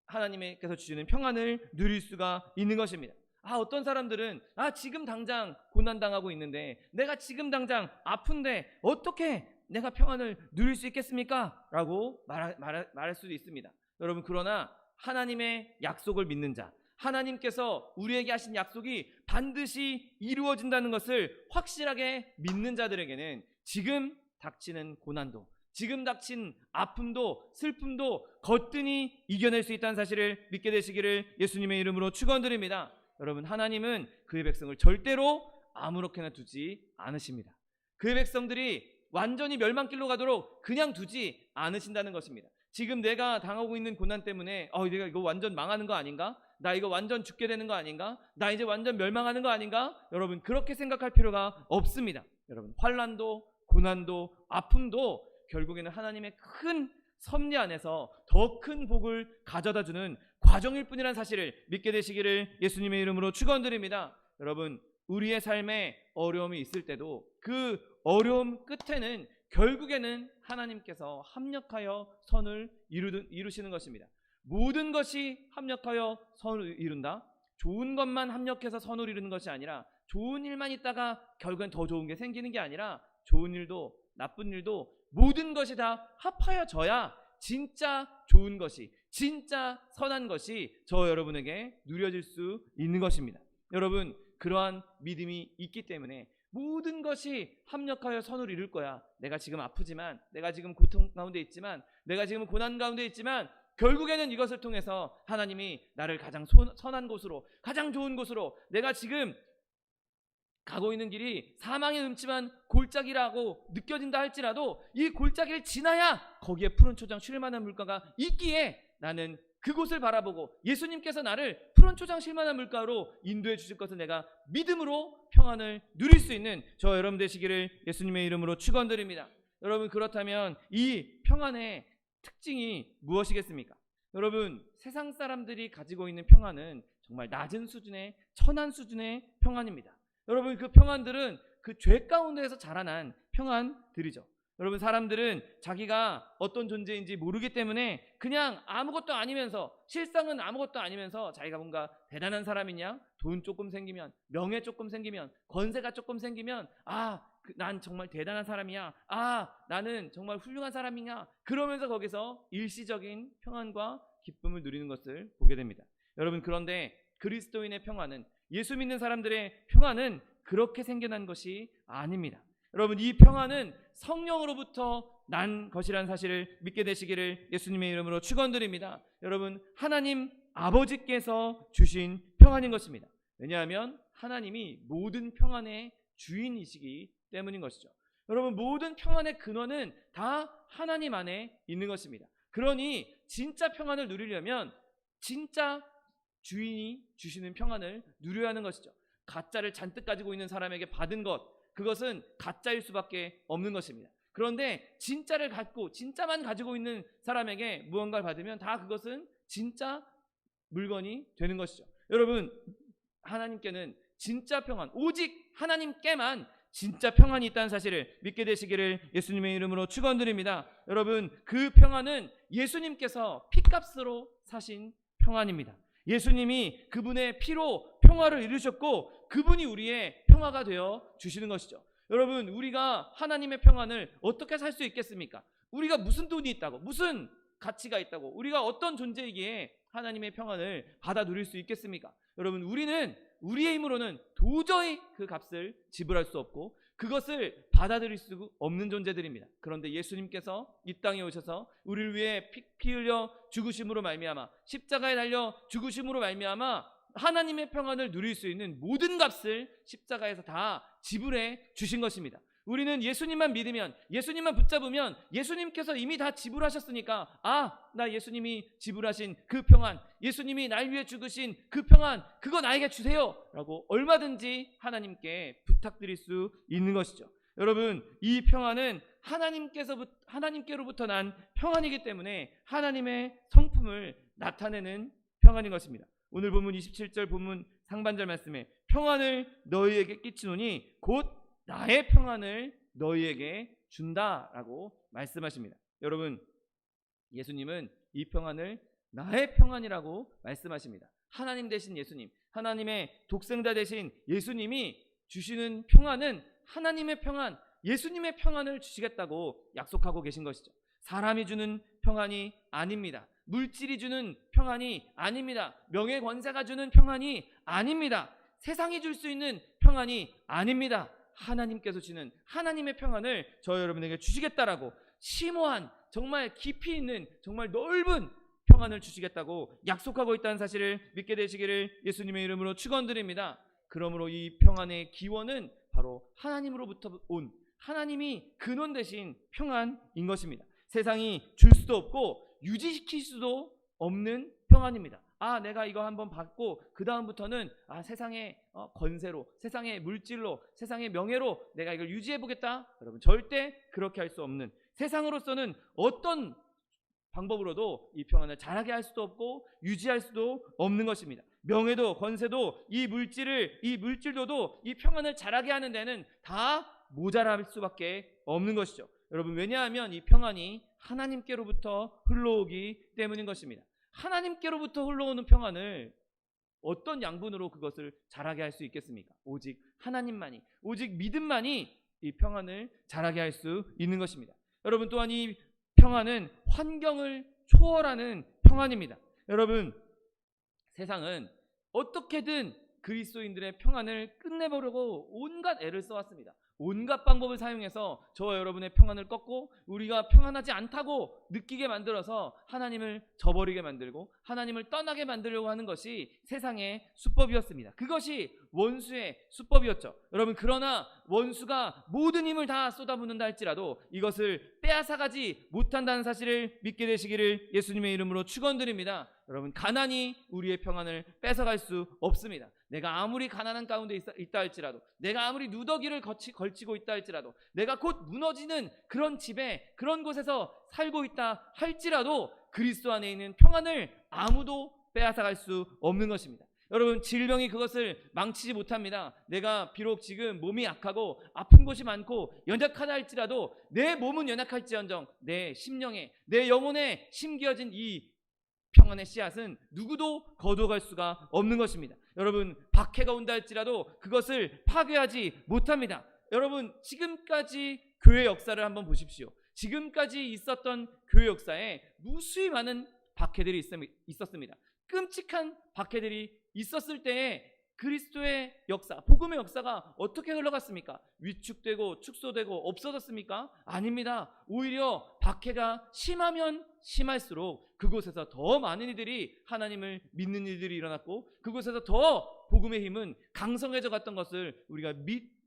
하나님께서 주시는 평안을 누릴 수가 있는 것입니다. 어떤 사람들은 지금 당장 고난당하고 있는데, 내가 지금 당장 아픈데 어떻게 내가 평안을 누릴 수 있겠습니까? 라고 말할 수도 있습니다. 여러분, 그러나 하나님의 약속을 믿는 자, 하나님께서 우리에게 하신 약속이 반드시 이루어진다는 것을 확실하게 믿는 자들에게는 지금 닥치는 고난도, 지금 닥친 아픔도 슬픔도 거뜬히 이겨낼 수 있다는 사실을 믿게 되시기를 예수님의 이름으로 축원드립니다. 여러분, 하나님은 그의 백성을 절대로 아무렇게나 두지 않으십니다. 그의 백성들이 완전히 멸망길로 가도록 그냥 두지 않으신다는 것입니다. 지금 내가 당하고 있는 고난 때문에 내가 이거 완전 망하는 거 아닌가? 나 이거 완전 죽게 되는 거 아닌가? 나 이제 완전 멸망하는 거 아닌가? 여러분, 그렇게 생각할 필요가 없습니다. 여러분, 환난도 고난도 아픔도 결국에는 하나님의 큰 섭리 안에서 더 큰 복을 가져다주는 과정일 뿐이라는 사실을 믿게 되시기를 예수님의 이름으로 축원드립니다. 여러분, 우리의 삶에 어려움이 있을 때도 그 어려움 끝에는 결국에는 하나님께서 합력하여 선을 이루시는 것입니다. 모든 것이 합력하여 선을 이룬다? 좋은 것만 합력해서 선을 이루는 것이 아니라, 좋은 일만 있다가 결국엔 더 좋은 게 생기는 게 아니라, 좋은 일도 나쁜 일도 모든 것이 다 합하여져야 진짜 좋은 것이, 진짜 선한 것이 저 여러분에게 누려질 수 있는 것입니다. 여러분, 그러한 믿음이 있기 때문에 모든 것이 합력하여 선을 이룰 거야. 내가 지금 아프지만, 내가 지금 고통 가운데 있지만, 내가 지금 고난 가운데 있지만 결국에는 이것을 통해서 하나님이 나를 가장 선한 곳으로, 가장 좋은 곳으로, 내가 지금 가고 있는 길이 사망의 음침한 골짜기라고 느껴진다 할지라도 이 골짜기를 지나야 거기에 푸른 초장 쉴 만한 물가가 있기에 나는 그곳을 바라보고 예수님께서 나를 푸른 초장 쉴 만한 물가로 인도해 주실 것을 내가 믿음으로 평안을 누릴 수 있는 저 여러분 되시기를 예수님의 이름으로 축원드립니다. 여러분, 그렇다면 이 평안의 특징이 무엇이겠습니까? 여러분, 세상 사람들이 가지고 있는 평안은 정말 낮은 수준의, 천한 수준의 평안입니다. 여러분, 그 평안들은 그 죄 가운데에서 자라난 평안들이죠. 여러분, 사람들은 자기가 어떤 존재인지 모르기 때문에 그냥 아무것도 아니면서, 실상은 아무것도 아니면서 자기가 뭔가 대단한 사람이냐, 돈 조금 생기면, 명예 조금 생기면, 권세가 조금 생기면 난 정말 대단한 사람이야, 나는 정말 훌륭한 사람이냐, 그러면서 거기서 일시적인 평안과 기쁨을 누리는 것을 보게 됩니다. 여러분, 그런데 그리스도인의 평안은, 예수 믿는 사람들의 평안은 그렇게 생겨난 것이 아닙니다. 여러분, 이 평안은 성령으로부터 난 것이라는 사실을 믿게 되시기를 예수님의 이름으로 축원드립니다. 여러분, 하나님 아버지께서 주신 평안인 것입니다. 왜냐하면 하나님이 모든 평안의 주인이시기 때문인 것이죠. 여러분, 모든 평안의 근원은 다 하나님 안에 있는 것입니다. 그러니 진짜 평안을 누리려면 진짜 주인이 주시는 평안을 누려야 하는 것이죠. 가짜를 잔뜩 가지고 있는 사람에게 받은 것, 그것은 가짜일 수밖에 없는 것입니다. 그런데 진짜를 갖고, 진짜만 가지고 있는 사람에게 무언가를 받으면 다 그것은 진짜 물건이 되는 것이죠. 여러분, 하나님께는 진짜 평안, 오직 하나님께만 진짜 평안이 있다는 사실을 믿게 되시기를 예수님의 이름으로 축원드립니다. 여러분, 그 평안은 예수님께서 피값으로 사신 평안입니다. 예수님이 그분의 피로 평화를 이루셨고 그분이 우리의 평화가 되어 주시는 것이죠. 여러분, 우리가 하나님의 평안을 어떻게 살 수 있겠습니까? 우리가 무슨 돈이 있다고, 무슨 가치가 있다고, 우리가 어떤 존재이기에 하나님의 평안을 받아 누릴 수 있겠습니까? 여러분, 우리는 우리의 힘으로는 도저히 그 값을 지불할 수 없고 그것을 받아들일 수 없는 존재들입니다. 그런데 예수님께서 이 땅에 오셔서 우리를 위해 피 흘려 죽으심으로 말미암아, 십자가에 달려 죽으심으로 말미암아 하나님의 평안을 누릴 수 있는 모든 값을 십자가에서 다 지불해 주신 것입니다. 우리는 예수님만 믿으면, 예수님만 붙잡으면 예수님께서 이미 다 지불하셨으니까 나 예수님이 지불하신 그 평안, 예수님이 날 위해 죽으신 그 평안, 그거 나에게 주세요 라고 얼마든지 하나님께 부탁드릴 수 있는 것이죠. 여러분, 이 평안은 하나님께로부터 난 평안이기 때문에 하나님의 성품을 나타내는 평안인 것입니다. 오늘 본문 27절 본문 상반절 말씀에 평안을 너희에게 끼치노니 곧 나의 평안을 너희에게 준다라고 말씀하십니다. 여러분, 예수님은 이 평안을 나의 평안이라고 말씀하십니다. 하나님 되신 예수님, 하나님의 독생자 되신 예수님이 주시는 평안은 하나님의 평안, 예수님의 평안을 주시겠다고 약속하고 계신 것이죠. 사람이 주는 평안이 아닙니다. 물질이 주는 평안이 아닙니다. 명예 권세가 주는 평안이 아닙니다. 세상이 줄 수 있는 평안이 아닙니다. 하나님께서 주시는 하나님의 평안을 저 여러분에게 주시겠다라고 심오한, 정말 깊이 있는, 정말 넓은 평안을 주시겠다고 약속하고 있다는 사실을 믿게 되시기를 예수님의 이름으로 축원드립니다. 그러므로 이 평안의 기원은 바로 하나님으로부터 온, 하나님이 근원 되신 평안인 것입니다. 세상이 줄 수도 없고 유지시킬 수도 없는 평안입니다. 내가 이거 한번 받고 그 다음부터는 세상의 권세로, 세상의 물질로, 세상의 명예로 내가 이걸 유지해 보겠다. 여러분, 절대 그렇게 할 수 없는, 세상으로서는 어떤 방법으로도 이 평안을 자라게 할 수도 없고 유지할 수도 없는 것입니다. 명예도 권세도 이 물질도도 이 평안을 자라게 하는 데는 다 모자랄 수밖에 없는 것이죠. 여러분, 왜냐하면 이 평안이 하나님께로부터 흘러오기 때문인 것입니다. 하나님께로부터 흘러오는 평안을 어떤 양분으로 그것을 자라게 할 수 있겠습니까? 오직 하나님만이, 오직 믿음만이 이 평안을 자라게 할 수 있는 것입니다. 여러분, 또한 이 평안은 환경을 초월하는 평안입니다. 여러분, 세상은 어떻게든 그리스도인들의 평안을 끝내보려고 온갖 애를 써왔습니다. 온갖 방법을 사용해서 저와 여러분의 평안을 꺾고 우리가 평안하지 않다고 느끼게 만들어서 하나님을 저버리게 만들고 하나님을 떠나게 만들려고 하는 것이 세상의 수법이었습니다. 그것이 원수의 수법이었죠. 여러분, 그러나 원수가 모든 힘을 다 쏟아붓는다 할지라도 이것을 빼앗아가지 못한다는 사실을 믿게 되시기를 예수님의 이름으로 축원드립니다. 여러분, 가난이 우리의 평안을 뺏어갈 수 없습니다. 내가 아무리 가난한 가운데 있다 할지라도, 내가 아무리 누더기를 걸치고 있다 할지라도, 내가 곧 무너지는 그런 집에, 그런 곳에서 살고 있다 할지라도 그리스도 안에 있는 평안을 아무도 빼앗아갈 수 없는 것입니다. 여러분, 질병이 그것을 망치지 못합니다. 내가 비록 지금 몸이 약하고 아픈 곳이 많고 연약하다 할지라도 내 몸은 연약할지언정 내 심령에, 내 영혼에 심겨진 이 평안의 씨앗은 누구도 거둬갈 수가 없는 것입니다. 여러분, 박해가 온다 할지라도 그것을 파괴하지 못합니다. 여러분, 지금까지 교회 역사를 한번 보십시오. 지금까지 있었던 교회 역사에 무수히 많은 박해들이 있었습니다. 끔찍한 박해들이 있었을 때에 그리스도의 역사, 복음의 역사가 어떻게 흘러갔습니까? 위축되고 축소되고 없어졌습니까? 아닙니다. 오히려 박해가 심하면 심할수록 그곳에서 더 많은 이들이 하나님을 믿는 일들이 일어났고 그곳에서 더 복음의 힘은 강성해져 갔던 것을 우리가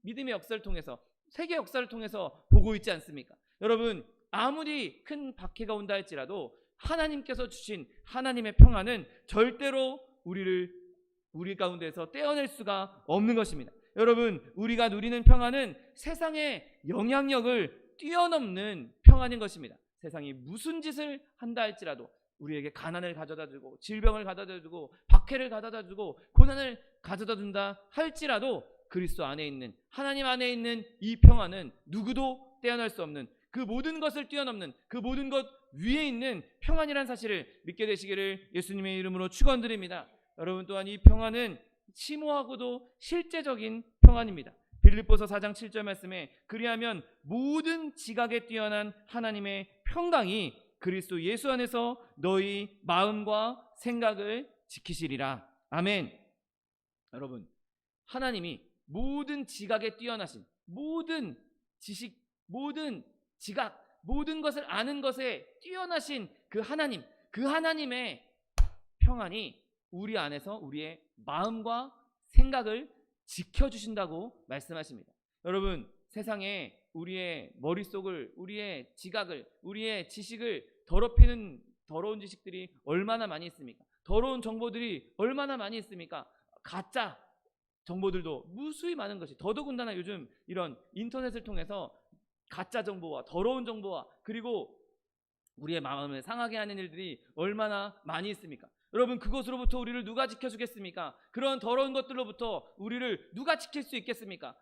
믿음의 역사를 통해서, 세계 역사를 통해서 보고 있지 않습니까? 여러분, 아무리 큰 박해가 온다 할지라도 하나님께서 주신 하나님의 평안은 절대로 우리 가운데서 떼어낼 수가 없는 것입니다. 여러분, 우리가 누리는 평안은 세상의 영향력을 뛰어넘는 평안인 것입니다. 세상이 무슨 짓을 한다 할지라도 우리에게 가난을 가져다주고 질병을 가져다주고 박해를 가져다주고 고난을 가져다준다 할지라도 그리스도 안에 있는, 하나님 안에 있는 이 평안은 누구도 떼어낼 수 없는, 그 모든 것을 뛰어넘는, 그 모든 것 위에 있는 평안이라는 사실을 믿게 되시기를 예수님의 이름으로 축원드립니다. 여러분, 또한 이 평안은 심오하고도 실제적인 평안입니다. 빌립보서 4장 7절 말씀에 그리하면 모든 지각에 뛰어난 하나님의 평강이 그리스도 예수 안에서 너희 마음과 생각을 지키시리라. 아멘. 여러분, 하나님이 모든 지각에 뛰어나신, 모든 지식, 모든 지각, 모든 것을 아는 것에 뛰어나신 그 하나님, 그 하나님의 평안이 우리 안에서 우리의 마음과 생각을 지켜주신다고 말씀하십니다. 여러분, 세상에 우리의 머릿속을, 우리의 지각을, 우리의 지식을 더럽히는 더러운 지식들이 얼마나 많이 있습니까? 더러운 정보들이 얼마나 많이 있습니까? 가짜 정보들도 무수히 많은 것이, 더더군다나 요즘 이런 인터넷을 통해서 가짜 정보와 더러운 정보와 그리고 우리의 마음을 상하게 하는 일들이 얼마나 많이 있습니까? 여러분, 그것으로부터 우리를 누가 지켜주겠습니까? 그런 더러운 것들로부터 우리를 누가 지킬 수 있겠습니까?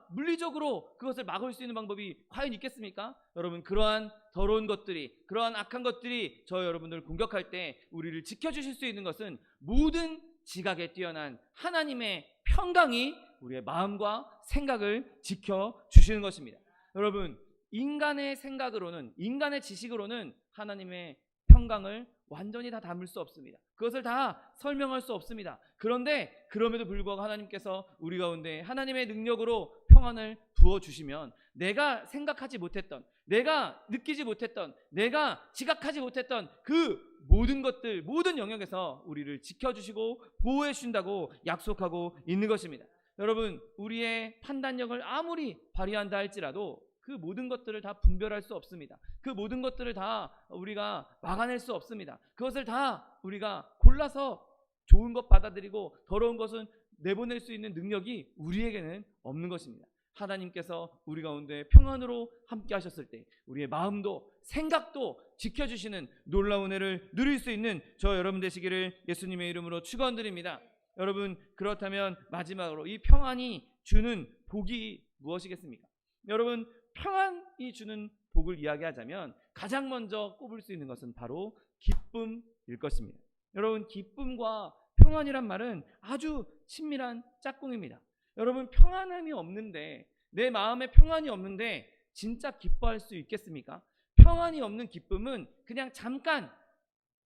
물리적으로 그것을 막을 수 있는 방법이 과연 있겠습니까? 여러분, 그러한 더러운 것들이, 그러한 악한 것들이 저 여러분들 공격할 때 우리를 지켜주실 수 있는 것은 모든 지각에 뛰어난 하나님의 평강이 우리의 마음과 생각을 지켜주시는 것입니다. 여러분, 인간의 생각으로는, 인간의 지식으로는 하나님의 평강을 완전히 다 담을 수 없습니다. 그것을 다 설명할 수 없습니다. 그런데 그럼에도 불구하고 하나님께서 우리 가운데 하나님의 능력으로 평안을 부어주시면 내가 생각하지 못했던, 내가 느끼지 못했던, 내가 지각하지 못했던 그 모든 것들, 모든 영역에서 우리를 지켜주시고 보호해 주신다고 약속하고 있는 것입니다. 여러분, 우리의 판단력을 아무리 발휘한다 할지라도 그 모든 것들을 다 분별할 수 없습니다. 그 모든 것들을 다 우리가 막아낼 수 없습니다. 그것을 다 우리가 골라서 좋은 것 받아들이고 더러운 것은 내보낼 수 있는 능력이 우리에게는 없는 것입니다. 하나님께서 우리 가운데 평안으로 함께 하셨을 때 우리의 마음도 생각도 지켜주시는 놀라운 은혜를 누릴 수 있는 저 여러분 되시기를 예수님의 이름으로 축원드립니다. 여러분, 그렇다면 마지막으로 이 평안이 주는 복이 무엇이겠습니까? 여러분, 평안이 주는 복을 이야기하자면 가장 먼저 꼽을 수 있는 것은 바로 기쁨일 것입니다. 여러분, 기쁨과 평안이란 말은 아주 친밀한 짝꿍입니다. 여러분, 평안함이 없는데, 내 마음에 평안이 없는데 진짜 기뻐할 수 있겠습니까? 평안이 없는 기쁨은 그냥 잠깐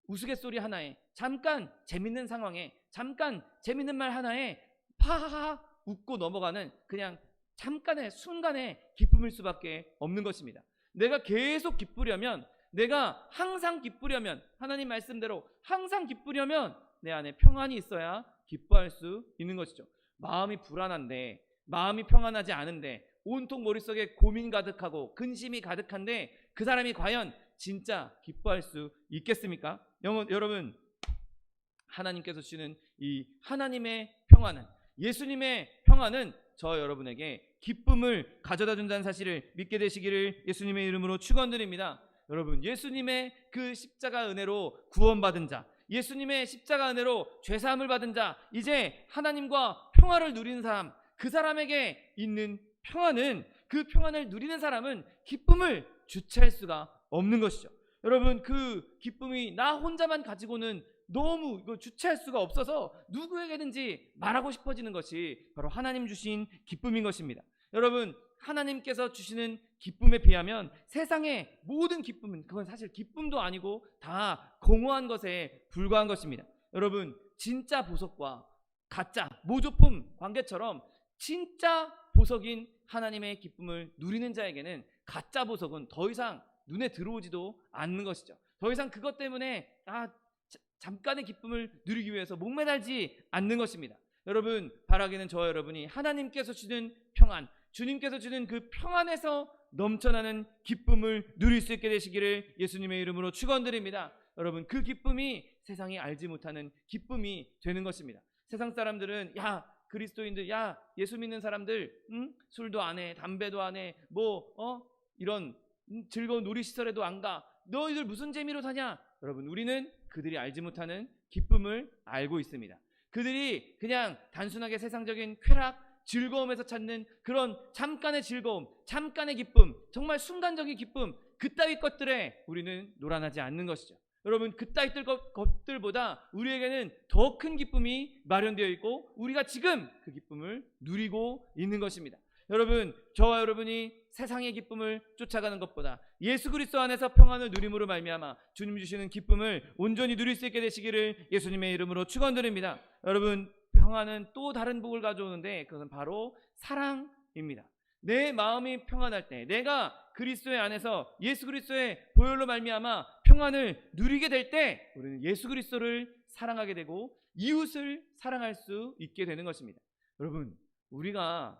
우스갯소리 하나에, 잠깐 재밌는 상황에, 잠깐 재밌는 말 하나에 파하하 웃고 넘어가는 그냥 잠깐의 순간의 기쁨일 수밖에 없는 것입니다. 내가 계속 기쁘려면, 내가 항상 기쁘려면, 하나님 말씀대로 항상 기쁘려면 내 안에 평안이 있어야 기뻐할 수 있는 것이죠. 마음이 불안한데, 마음이 평안하지 않은데, 온통 머릿속에 고민 가득하고 근심이 가득한데 그 사람이 과연 진짜 기뻐할 수 있겠습니까? 여러분, 하나님께서 주시는 이 하나님의 평안은, 예수님의 평안은 저 여러분에게 기쁨을 가져다 준다는 사실을 믿게 되시기를 예수님의 이름으로 축원드립니다. 여러분, 예수님의 그 십자가 은혜로 구원받은 자, 예수님의 십자가 은혜로 죄사함을 받은 자, 이제 하나님과 평화를 누리는 사람, 그 사람에게 있는 평안은, 그 평안을 누리는 사람은 기쁨을 주체할 수가 없는 것이죠. 여러분, 그 기쁨이 나 혼자만 가지고는 너무 이거 주체할 수가 없어서 누구에게든지 말하고 싶어지는 것이 바로 하나님 주신 기쁨인 것입니다. 여러분, 하나님께서 주시는 기쁨에 비하면 세상의 모든 기쁨은, 그건 사실 기쁨도 아니고 다 공허한 것에 불과한 것입니다. 여러분, 진짜 보석과 가짜 모조품 관계처럼 진짜 보석인 하나님의 기쁨을 누리는 자에게는 가짜 보석은 더 이상 눈에 들어오지도 않는 것이죠. 더 이상 그것 때문에 잠깐의 기쁨을 누리기 위해서 목매달지 않는 것입니다. 여러분, 바라기는 저와 여러분이 하나님께서 주는 평안, 주님께서 주는 그 평안에서 넘쳐나는 기쁨을 누릴 수 있게 되시기를 예수님의 이름으로 축원드립니다. 여러분, 그 기쁨이 세상이 알지 못하는 기쁨이 되는 것입니다. 세상 사람들은 그리스도인들, 예수 믿는 사람들 술도 안 해, 담배도 안 해, 이런 즐거운 놀이시설에도 안 가, 너희들 무슨 재미로 사냐? 여러분, 우리는 그들이 알지 못하는 기쁨을 알고 있습니다. 그들이 그냥 단순하게 세상적인 쾌락, 즐거움에서 찾는 그런 잠깐의 즐거움, 잠깐의 기쁨, 정말 순간적인 기쁨, 그따위 것들에 우리는 놀아나지 않는 것이죠. 여러분, 그따위 것들보다 우리에게는 더 큰 기쁨이 마련되어 있고 우리가 지금 그 기쁨을 누리고 있는 것입니다. 여러분, 저와 여러분이 세상의 기쁨을 쫓아가는 것보다 예수 그리스도 안에서 평안을 누림으로 말미암아 주님 주시는 기쁨을 온전히 누릴 수 있게 되시기를 예수님의 이름으로 축원드립니다. 여러분, 평안은 또 다른 복을 가져오는데 그것은 바로 사랑입니다. 내 마음이 평안할 때, 내가 그리스도의 안에서 예수 그리스도의 보혈로 말미암아 평안을 누리게 될 때 우리는 예수 그리스도를 사랑하게 되고 이웃을 사랑할 수 있게 되는 것입니다. 여러분, 우리가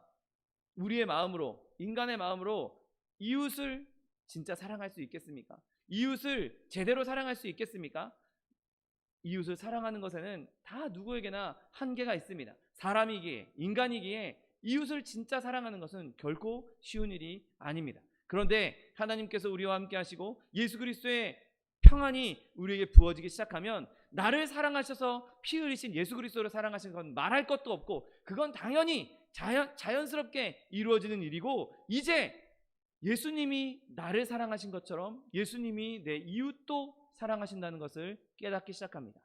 우리의 마음으로, 인간의 마음으로 이웃을 진짜 사랑할 수 있겠습니까? 이웃을 제대로 사랑할 수 있겠습니까? 이웃을 사랑하는 것에는 다 누구에게나 한계가 있습니다. 사람이기에, 인간이기에 이웃을 진짜 사랑하는 것은 결코 쉬운 일이 아닙니다. 그런데 하나님께서 우리와 함께 하시고 예수 그리스도의 평안이 우리에게 부어지기 시작하면 나를 사랑하셔서 피 흘리신 예수 그리스도를 사랑하신 건 말할 것도 없고 그건 당연히 자연스럽게 이루어지는 일이고, 이제 예수님이 나를 사랑하신 것처럼 예수님이 내 이웃도 사랑하신다는 것을 깨닫기 시작합니다.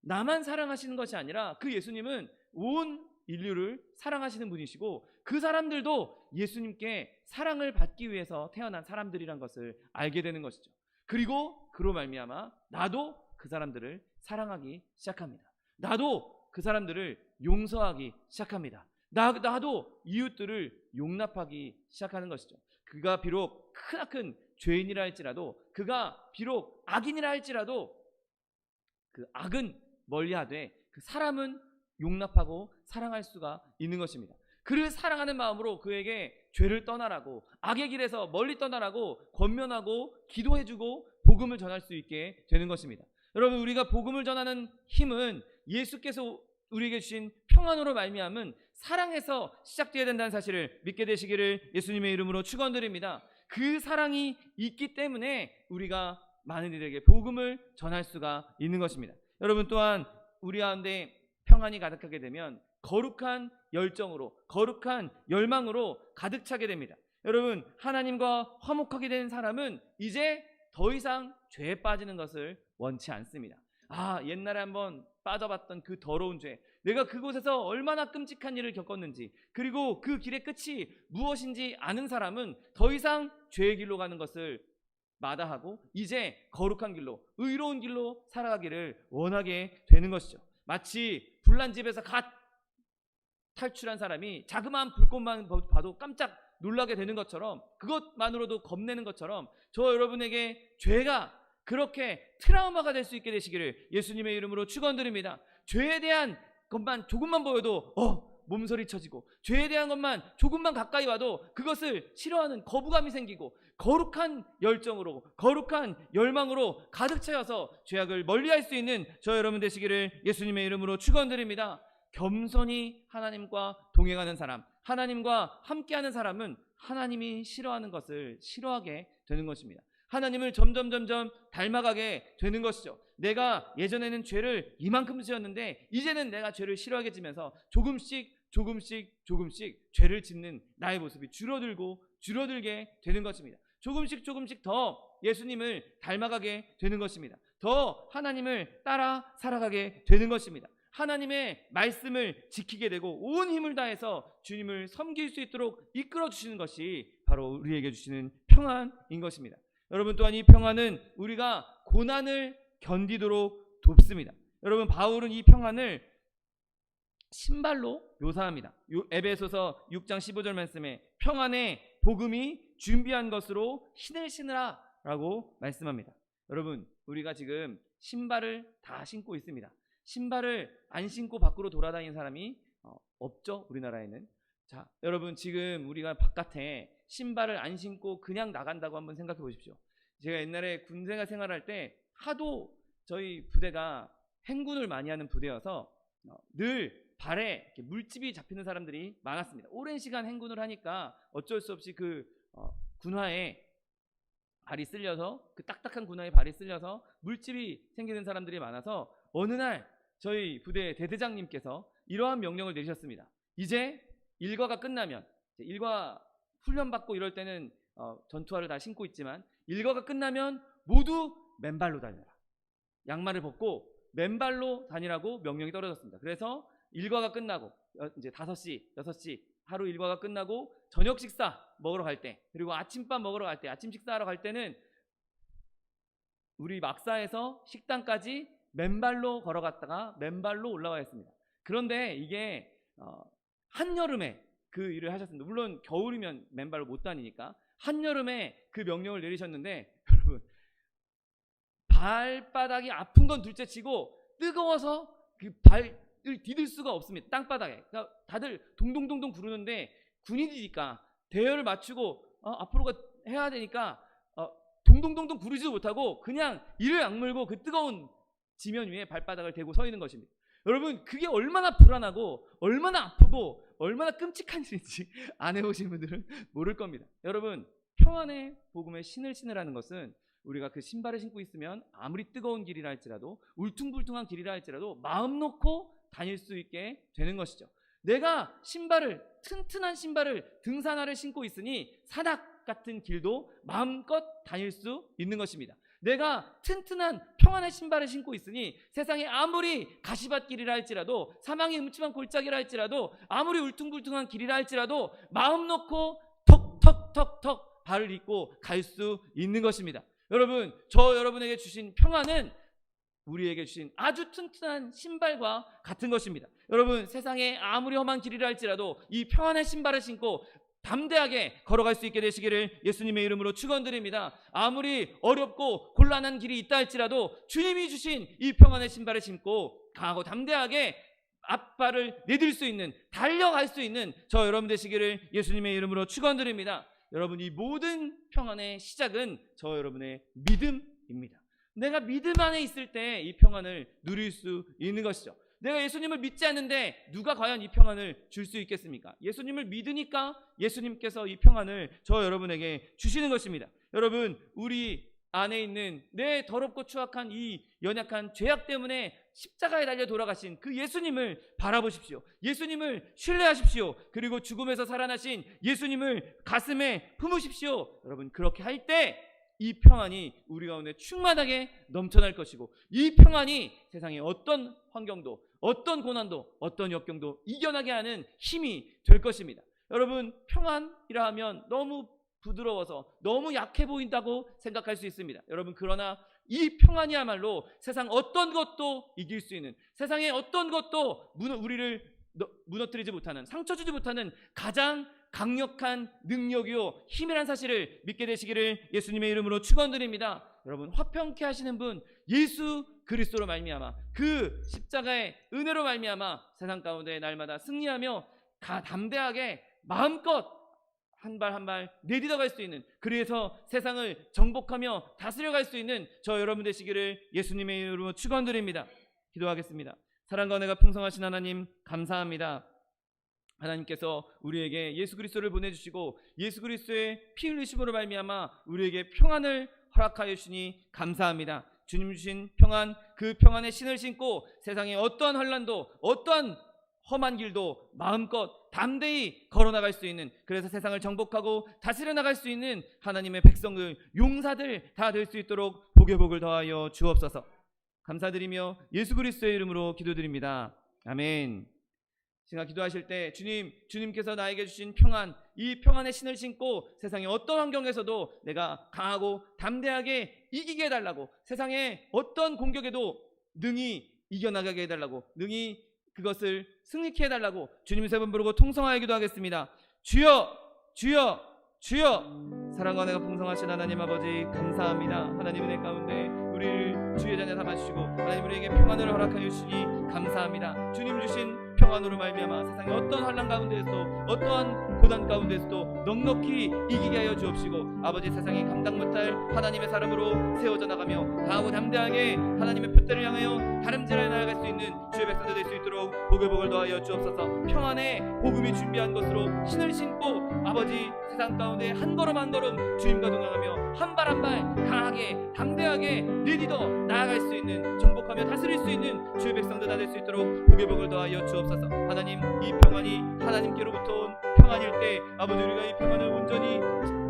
나만 사랑하시는 것이 아니라 그 예수님은 온 인류를 사랑하시는 분이시고 그 사람들도 예수님께 사랑을 받기 위해서 태어난 사람들이란 것을 알게 되는 것이죠. 그리고 그로 말미암아 나도 그 사람들을 사랑하기 시작합니다. 나도 그 사람들을 용서하기 시작합니다. 나도 이웃들을 용납하기 시작하는 것이죠. 그가 비록 크나큰 죄인이라 할지라도, 그가 비록 악인이라 할지라도 그 악은 멀리하되 그 사람은 용납하고 사랑할 수가 있는 것입니다. 그를 사랑하는 마음으로 그에게 죄를 떠나라고, 악의 길에서 멀리 떠나라고 권면하고 기도해주고 복음을 전할 수 있게 되는 것입니다. 여러분, 우리가 복음을 전하는 힘은 예수께서 우리에게 주신 평안으로 말미암은 사랑에서 시작되어야 된다는 사실을 믿게 되시기를 예수님의 이름으로 축원드립니다. 그 사랑이 있기 때문에 우리가 많은 이들에게 복음을 전할 수가 있는 것입니다. 여러분, 또한 우리 가운데 평안이 가득하게 되면 거룩한 열정으로, 거룩한 열망으로 가득 차게 됩니다. 여러분, 하나님과 화목하게 된 사람은 이제 더 이상 죄에 빠지는 것을 원치 않습니다. 옛날에 한번 빠져봤던 그 더러운 죄, 내가 그곳에서 얼마나 끔찍한 일을 겪었는지, 그리고 그 길의 끝이 무엇인지 아는 사람은 더 이상 죄의 길로 가는 것을 마다하고 이제 거룩한 길로, 의로운 길로 살아가기를 원하게 되는 것이죠. 마치 불난 집에서 갓 탈출한 사람이 자그마한 불꽃만 봐도 깜짝 놀라게 되는 것처럼, 그것만으로도 겁내는 것처럼 저 여러분에게 죄가 그렇게 트라우마가 될 수 있게 되시기를 예수님의 이름으로 축원드립니다. 죄에 대한 것만 조금만 보여도 몸서리 쳐지고, 죄에 대한 것만 조금만 가까이 와도 그것을 싫어하는 거부감이 생기고, 거룩한 열정으로, 거룩한 열망으로 가득 차여서 죄악을 멀리할 수 있는 저 여러분 되시기를 예수님의 이름으로 축원드립니다. 겸손히 하나님과 동행하는 사람, 하나님과 함께하는 사람은 하나님이 싫어하는 것을 싫어하게 되는 것입니다. 하나님을 점점 닮아가게 되는 것이죠. 내가 예전에는 죄를 이만큼 지었는데 이제는 내가 죄를 싫어하게 되면서 조금씩 죄를 짓는 나의 모습이 줄어들게 되는 것입니다. 조금씩 더 예수님을 닮아가게 되는 것입니다. 더 하나님을 따라 살아가게 되는 것입니다. 하나님의 말씀을 지키게 되고 온 힘을 다해서 주님을 섬길 수 있도록 이끌어 주시는 것이 바로 우리에게 주시는 평안인 것입니다. 여러분, 또한 이 평안은 우리가 고난을 견디도록 돕습니다. 여러분, 바울은 이 평안을 신발로 묘사합니다. 에베소서 6장 15절 말씀에 평안의 복음이 준비한 것으로 신을 신으라 라고 말씀합니다. 여러분, 우리가 지금 신발을 다 신고 있습니다. 신발을 안 신고 밖으로 돌아다니는 사람이 없죠, 우리나라에는. 자, 여러분, 지금 우리가 바깥에 신발을 안 신고 그냥 나간다고 한번 생각해 보십시오. 제가 옛날에 군생활 생활할 때 하도 저희 부대가 행군을 많이 하는 부대여서 늘 발에 이렇게 물집이 잡히는 사람들이 많았습니다. 오랜 시간 행군을 하니까 어쩔 수 없이 그 군화에 발이 쓸려서, 그 딱딱한 군화에 발이 쓸려서 물집이 생기는 사람들이 많아서 어느 날 저희 부대 대대장님께서 이러한 명령을 내리셨습니다. 이제 일과가 끝나면, 일과 훈련받고 이럴 때는 전투화를 다 신고 있지만 일과가 끝나면 모두 맨발로 다녀라. 양말을 벗고 맨발로 다니라고 명령이 떨어졌습니다. 그래서 일과가 끝나고 이제 5시, 6시 하루 일과가 끝나고 저녁 식사 먹으러 갈 때, 그리고 아침밥 먹으러 갈 때, 아침 식사하러 갈 때는 우리 막사에서 식당까지 맨발로 걸어갔다가 맨발로 올라와야 했습니다. 그런데 이게 한여름에 그 일을 하셨습니다. 물론 겨울이면 맨발로 못 다니니까 한여름에 그 명령을 내리셨는데, 여러분, 발바닥이 아픈 건 둘째치고 뜨거워서 그 발을 디딜 수가 없습니다. 땅바닥에. 그러니까 다들 동동동동 구르는데 군인이니까 대열을 맞추고 앞으로 해야 되니까 동동동동 구르지도 못하고 그냥 이를 악물고 그 뜨거운 지면 위에 발바닥을 대고 서 있는 것입니다. 여러분, 그게 얼마나 불안하고 얼마나 아프고 얼마나 끔찍한 일인지 안 해보신 분들은 모를 겁니다. 여러분, 평안의 복음의 신을 신으라는 것은 우리가 그 신발을 신고 있으면 아무리 뜨거운 길이라 할지라도 울퉁불퉁한 길이라 할지라도 마음 놓고 다닐 수 있게 되는 것이죠. 내가 튼튼한 신발을 등산화를 신고 있으니 사닥 같은 길도 마음껏 다닐 수 있는 것입니다. 내가 튼튼한 평안의 신발을 신고 있으니 세상에 아무리 가시밭길이라 할지라도 사망의 음침한 골짜기라 할지라도 아무리 울퉁불퉁한 길이라 할지라도 마음 놓고 턱턱턱턱 발을 딛고 갈 수 있는 것입니다. 여러분, 저 여러분에게 주신 평안은 우리에게 주신 아주 튼튼한 신발과 같은 것입니다. 여러분, 세상에 아무리 험한 길이라 할지라도 이 평안의 신발을 신고 담대하게 걸어갈 수 있게 되시기를 예수님의 이름으로 축원드립니다. 아무리 어렵고 곤란한 길이 있다 할지라도 주님이 주신 이 평안의 신발을 신고 강하고 담대하게 앞발을 내딜 수 있는, 달려갈 수 있는 저 여러분 되시기를 예수님의 이름으로 축원드립니다. 여러분, 이 모든 평안의 시작은 저 여러분의 믿음입니다. 내가 믿음 안에 있을 때 이 평안을 누릴 수 있는 것이죠. 내가 예수님을 믿지 않는데 누가 과연 이 평안을 줄 수 있겠습니까? 예수님을 믿으니까 예수님께서 이 평안을 저 여러분에게 주시는 것입니다. 여러분, 우리 안에 있는 내 더럽고 추악한 이 연약한 죄악 때문에 십자가에 달려 돌아가신 그 예수님을 바라보십시오. 예수님을 신뢰하십시오. 그리고 죽음에서 살아나신 예수님을 가슴에 품으십시오. 여러분, 그렇게 할 때 이 평안이 우리 가운데 충만하게 넘쳐날 것이고, 이 평안이 세상의 어떤 환경도, 어떤 고난도, 어떤 역경도 이겨나게 하는 힘이 될 것입니다. 여러분, 평안이라 하면 너무 부드러워서 너무 약해 보인다고 생각할 수 있습니다. 여러분, 그러나 이 평안이야말로 세상 어떤 것도 이길 수 있는, 세상의 어떤 것도 우리를 무너뜨리지 못하는, 상처 주지 못하는 가장 강력한 능력이요 힘이란 사실을 믿게 되시기를 예수님의 이름으로 축원드립니다. 여러분, 화평케 하시는 분 예수 그리스도로 말미암아, 그 십자가의 은혜로 말미암아 세상 가운데 날마다 승리하며 담대하게 마음껏 한 발 한 발 내딛어 갈 수 있는, 그래서 세상을 정복하며 다스려 갈 수 있는 저 여러분 되시기를 예수님의 이름으로 축원드립니다. 기도하겠습니다. 사랑과 은혜가 풍성하신 하나님, 감사합니다. 하나님께서 우리에게 예수 그리스도를 보내주시고 예수 그리스도의 피 흘리심으로 말미암아 우리에게 평안을 허락하여 주시니 감사합니다. 주님 주신 평안, 그 평안의 신을 신고 세상의 어떠한 혼란도, 어떠한 험한 길도 마음껏 담대히 걸어나갈 수 있는, 그래서 세상을 정복하고 다스려 나갈 수 있는 하나님의 백성들, 용사들 다 될 수 있도록 복의 복을 더하여 주옵소서. 감사드리며 예수 그리스도의 이름으로 기도드립니다. 아멘. 제가 기도하실 때 주님께서 나에게 주신 평안, 이 평안의 신을 신고 세상의 어떤 환경에서도 내가 강하고 담대하게 이기게 해달라고, 세상의 어떤 공격에도 능히 이겨나가게 해달라고, 능히 그것을 승리케 해달라고 주님 세 번 부르고 통성하여 기도하겠습니다. 주여, 주여, 주여. 사랑과 은혜가 풍성하신 하나님 아버지, 감사합니다. 하나님 은혜 가운데 우리를 주의 자녀 삼아주시고 하나님 우리에게 평안을 허락하여 주시니 감사합니다. 주님 주신 평안으로 말미암아 세상의 어떤 환난 가운데에서도, 어떠한 고난 가운데에서도 넉넉히 이기게 하여 주옵시고, 아버지 세상이 감당 못할 하나님의 사람으로 세워져 나가며 강하고 담대하게 하나님의 표대를 향하여 다름질하여 나아갈 수 있는 주의 백성들 될 수 있도록 복의 복을 더하여 주옵소서. 평안의 복음이 준비한 것으로 신을 신고 아버지 세상 가운데 한 걸음 한 걸음 주님과 동행하며 한 발 한 발 강하게 담대하게 내딛어 나아갈 수 있는, 정복하며 다스릴 수 있는 주의 백성들 다 될 수 있도록 복의 복을 더하여 주옵소서. 하나님, 이 평안이 하나님께로부터 온 평안일 때 아버지 우리가 이 평안을 온전히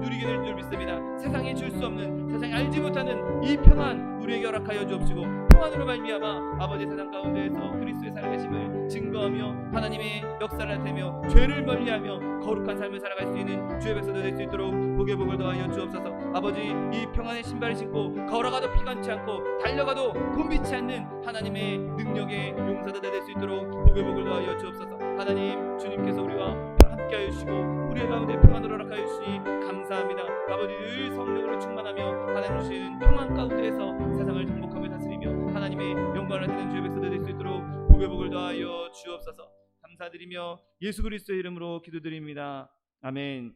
누리게 될 줄 믿습니다. 세상에 줄 수 없는, 세상에 알지 못하는 이 평안 우리에게 허락하여 주옵시고, 평안으로 말미암아 아버지 세상 가운데에서 그리스도의 살아계심을 증거하며 하나님의 역사를 나타내며 죄를 멀리하며 거룩한 삶을 살아갈 수 있는 주의 백성들 될 수 있도록 복의 복을 더하여 주옵소서. 아버지, 이 평안의 신발을 신고 걸어가도 피곤치 않고 달려가도 곤비치 않는 하나님의 능력의 용사들 될 수 있도록 복의 복을 더하여 주옵소서. 하나님, 주님께서 우리와 함께하여 주시고 우리의 가운데 평안을 허락하여 주시니 감사합니다. 아버지, 늘 성령으로 충만하며 하나님 주시는 평안 가운데에서 세상을 정복하며 다스리며 하나님의 영광을 나타내는 주의 백성들 될 수 있도록 복의 복을 더하여 주옵소서. 감사드리며 예수 그리스도의 이름으로 기도드립니다. 아멘.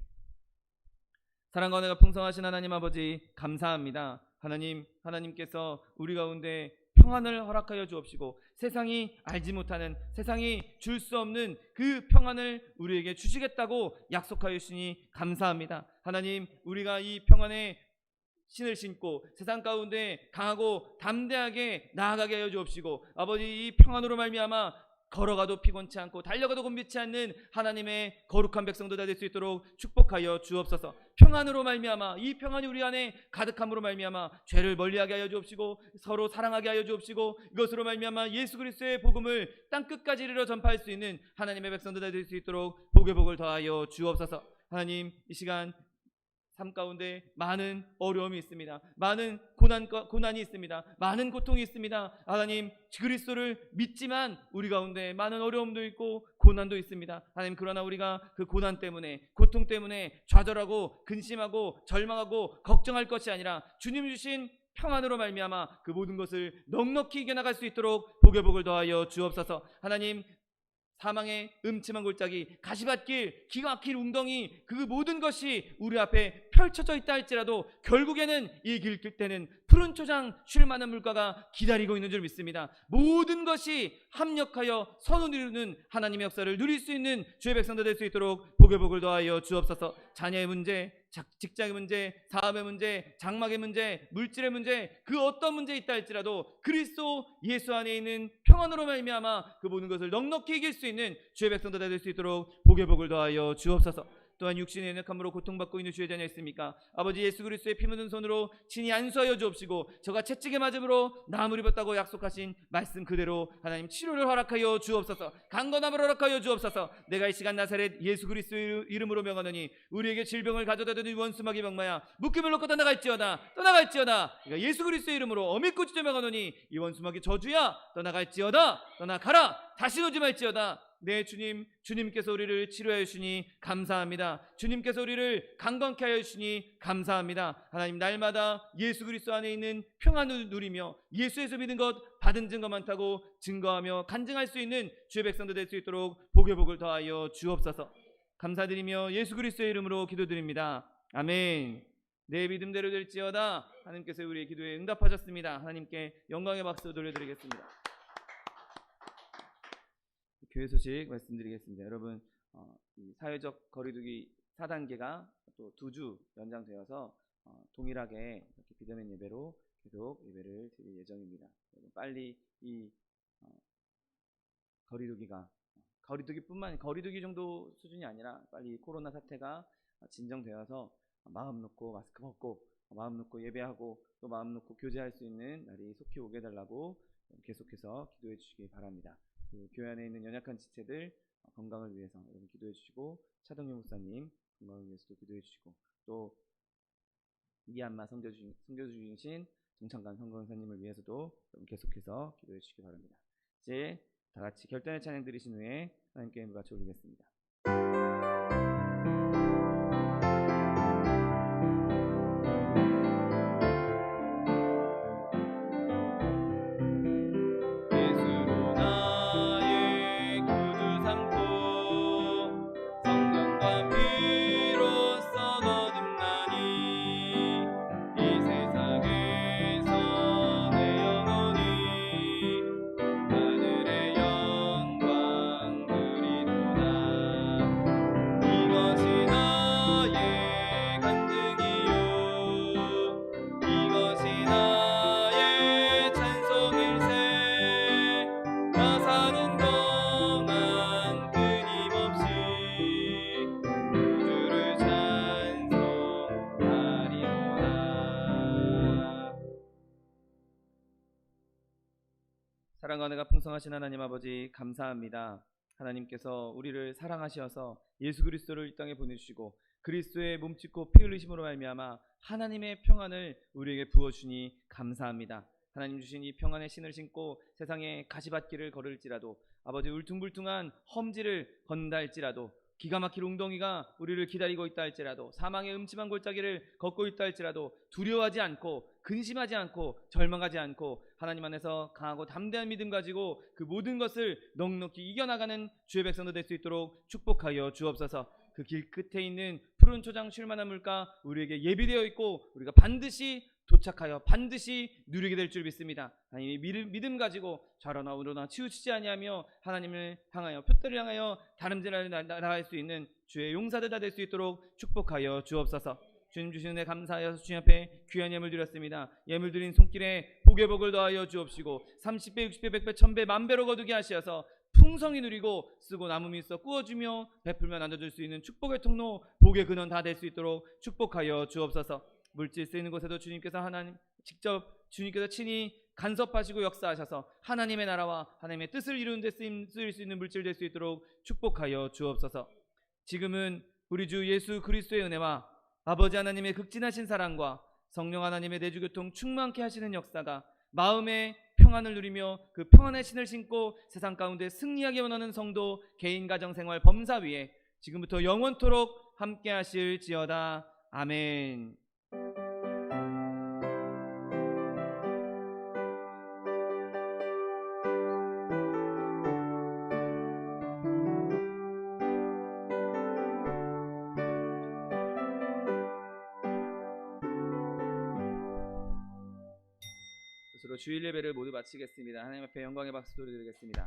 사랑과 은혜가 풍성하신 하나님 아버지, 감사합니다. 하나님께서 우리 가운데 평안을 허락하여 주옵시고 세상이 알지 못하는, 세상이 줄 수 없는 그 평안을 우리에게 주시겠다고 약속하여 주시니 감사합니다. 하나님, 우리가 이 평안의 신을 신고 세상 가운데 강하고 담대하게 나아가게 하여 주옵시고 아버지 이 평안으로 말미암아 걸어가도 피곤치 않고 달려가도 곤비치 않는 하나님의 거룩한 백성도 다 될 수 있도록 축복하여 주옵소서. 평안으로 말미암아 이 평안이 우리 안에 가득함으로 말미암아 죄를 멀리하게 하여 주옵시고 서로 사랑하게 하여 주옵시고 이것으로 말미암아 예수 그리스도의 복음을 땅끝까지 이르러 전파할 수 있는 하나님의 백성도 다 될 수 있도록 복의 복을 더하여 주옵소서. 하나님 이 시간 삶 가운데 많은 어려움이 있습니다. 많은 고난이 있습니다. 많은 고통이 있습니다. 하나님 그리스도를 믿지만 우리 가운데 많은 어려움도 있고 고난도 있습니다. 하나님 그러나 우리가 그 고난 때문에 고통 때문에 좌절하고 근심하고 절망하고 걱정할 것이 아니라 주님 주신 평안으로 말미암아 그 모든 것을 넉넉히 이겨나갈 수 있도록 복의 복을 더하여 주옵소서. 하나님 사망의 음침한 골짜기, 가시밭길, 기가 막힐 웅덩이 그 모든 것이 우리 앞에 펼쳐져 있다 할지라도 결국에는 이 길 끝에는 푸른 초장 쉴 만한 물가가 기다리고 있는 줄 믿습니다. 모든 것이 합력하여 선을 이루는 하나님의 역사를 누릴 수 있는 주의 백성들 될 수 있도록 복의 복을 더하여 주옵소서. 자녀의 문제, 직장의 문제, 사업의 문제, 장막의 문제, 물질의 문제 그 어떤 문제 있다 할지라도 그리스도 예수 안에 있는 평안으로 말미암아 그 모든 것을 넉넉히 이길 수 있는 주의 백성들 될 수 있도록 복의 복을 더하여 주옵소서. 또한 육신의 연약함으로 고통받고 있는 주의 자녀 있습니까? 아버지 예수 그리스도의 피 묻은 손으로 친히 안수하여 주옵시고 저가 채찍에 맞음으로 나음을 입었다고 약속하신 말씀 그대로 하나님 치료를 허락하여 주옵소서. 강건함을 허락하여 주옵소서. 내가 이 시간 나사렛 예수 그리스도의 이름으로 명하노니 우리에게 질병을 가져다 주는 원수마귀 병마야 묶임을 놓고 떠나갈지어다. 내가 예수 그리스도의 이름으로 어미꾸지져 명하노니 이 원수마귀 저주야 떠나갈지어다. 떠나가라. 다시 오지 말지어다. 네 주님, 주님께서 우리를 치료하여 주시니 감사합니다. 주님께서 우리를 강건케 하여 주시니 감사합니다. 하나님 날마다 예수 그리스도 안에 있는 평안을 누리며 예수에서 믿은 것 받은 증거 많다고 증거하며 간증할 수 있는 주의 백성들 될 수 있도록 복의 복을 더하여 주옵소서. 감사드리며 예수 그리스도의 이름으로 기도드립니다. 아멘. 내 믿음대로 될지어다. 하나님께서 우리의 기도에 응답하셨습니다. 하나님께 영광의 박수 돌려드리겠습니다. 교회 소식 말씀드리겠습니다. 여러분 이 사회적 거리두기 4단계가 또 2주 연장되어서 동일하게 이렇게 비대면 예배로 계속 예배를 드릴 예정입니다. 빨리 이 거리두기 정도 수준이 아니라 빨리 코로나 사태가 진정되어서 마음 놓고 마스크 벗고 마음 놓고 예배하고 또 마음 놓고 교제할 수 있는 날이 속히 오게 해달라고 계속해서 기도해 주시기 바랍니다. 그 교회 안에 있는 연약한 지체들 건강을 위해서 여러분 기도해 주시고 차동용 목사님 건강을 위해서도 기도해 주시고 또 미얀마 선교주이신 정창관 선교사님을 위해서도 여러분 계속해서 기도해 주시기 바랍니다. 이제 다 같이 결단의 찬양 드리신 후에 하나님께 같이 올리겠습니다. 사랑과 은혜가 풍성하신 하나님 아버지 감사합니다. 하나님께서 우리를 사랑하셔서 예수 그리스도를 이 땅에 보내주시고 그리스도의 몸짓고 피 흘리심으로 말미암아 하나님의 평안을 우리에게 부어주니 감사합니다. 하나님 주신 이 평안의 신을 신고 세상에 가시밭길을 걸을지라도 아버지 울퉁불퉁한 험지를 건다 할지라도 기가 막힐 웅덩이가 우리를 기다리고 있다 할지라도 사망의 음침한 골짜기를 걷고 있다 할지라도 두려워하지 않고 근심하지 않고 절망하지 않고 하나님 안에서 강하고 담대한 믿음 가지고 그 모든 것을 넉넉히 이겨나가는 주의 백성들 될 수 있도록 축복하여 주옵소서. 그 길 끝에 있는 푸른 초장 쉴 만한 물가 우리에게 예비되어 있고 우리가 반드시 도착하여 반드시 누리게 될 줄 믿습니다. 하나님의 믿음 가지고 좌로나 우로나 치우치지 아니하며 하나님을 향하여 표대를 향하여 다름질하여 나아갈 수 있는 주의 용사들 다 될 수 있도록 축복하여 주옵소서. 주님 주시는 데 감사하여서 주님 앞에 귀한 예물 드렸습니다. 예물 드린 손길에 복의 복을 더하여 주옵시고 30배, 60배, 100배, 1000배, 만배로 거두게 하시어서 풍성히 누리고 쓰고 남음이 있어 꾸어주며 베풀며 나눠줄 수 있는 축복의 통로, 복의 근원 다 될 수 있도록 축복하여 주옵소서. 물질 쓰이는 곳에도 주님께서 주님께서 친히 간섭하시고 역사하셔서 하나님의 나라와 하나님의 뜻을 이루는 데 쓰일 수 있는 물질 될 수 있도록 축복하여 주옵소서. 지금은 우리 주 예수 그리스도의 은혜와 아버지 하나님의 극진하신 사랑과 성령 하나님의 내주교통 충만케 하시는 역사가 마음의 평안을 누리며 그 평안의 신을 신고 세상 가운데 승리하기 원하는 성도 개인 가정 생활 범사 위에 지금부터 영원토록 함께 하실지어다. 아멘. 주일 예배를 모두 마치겠습니다. 하나님 앞에 영광의 박수 드리겠습니다.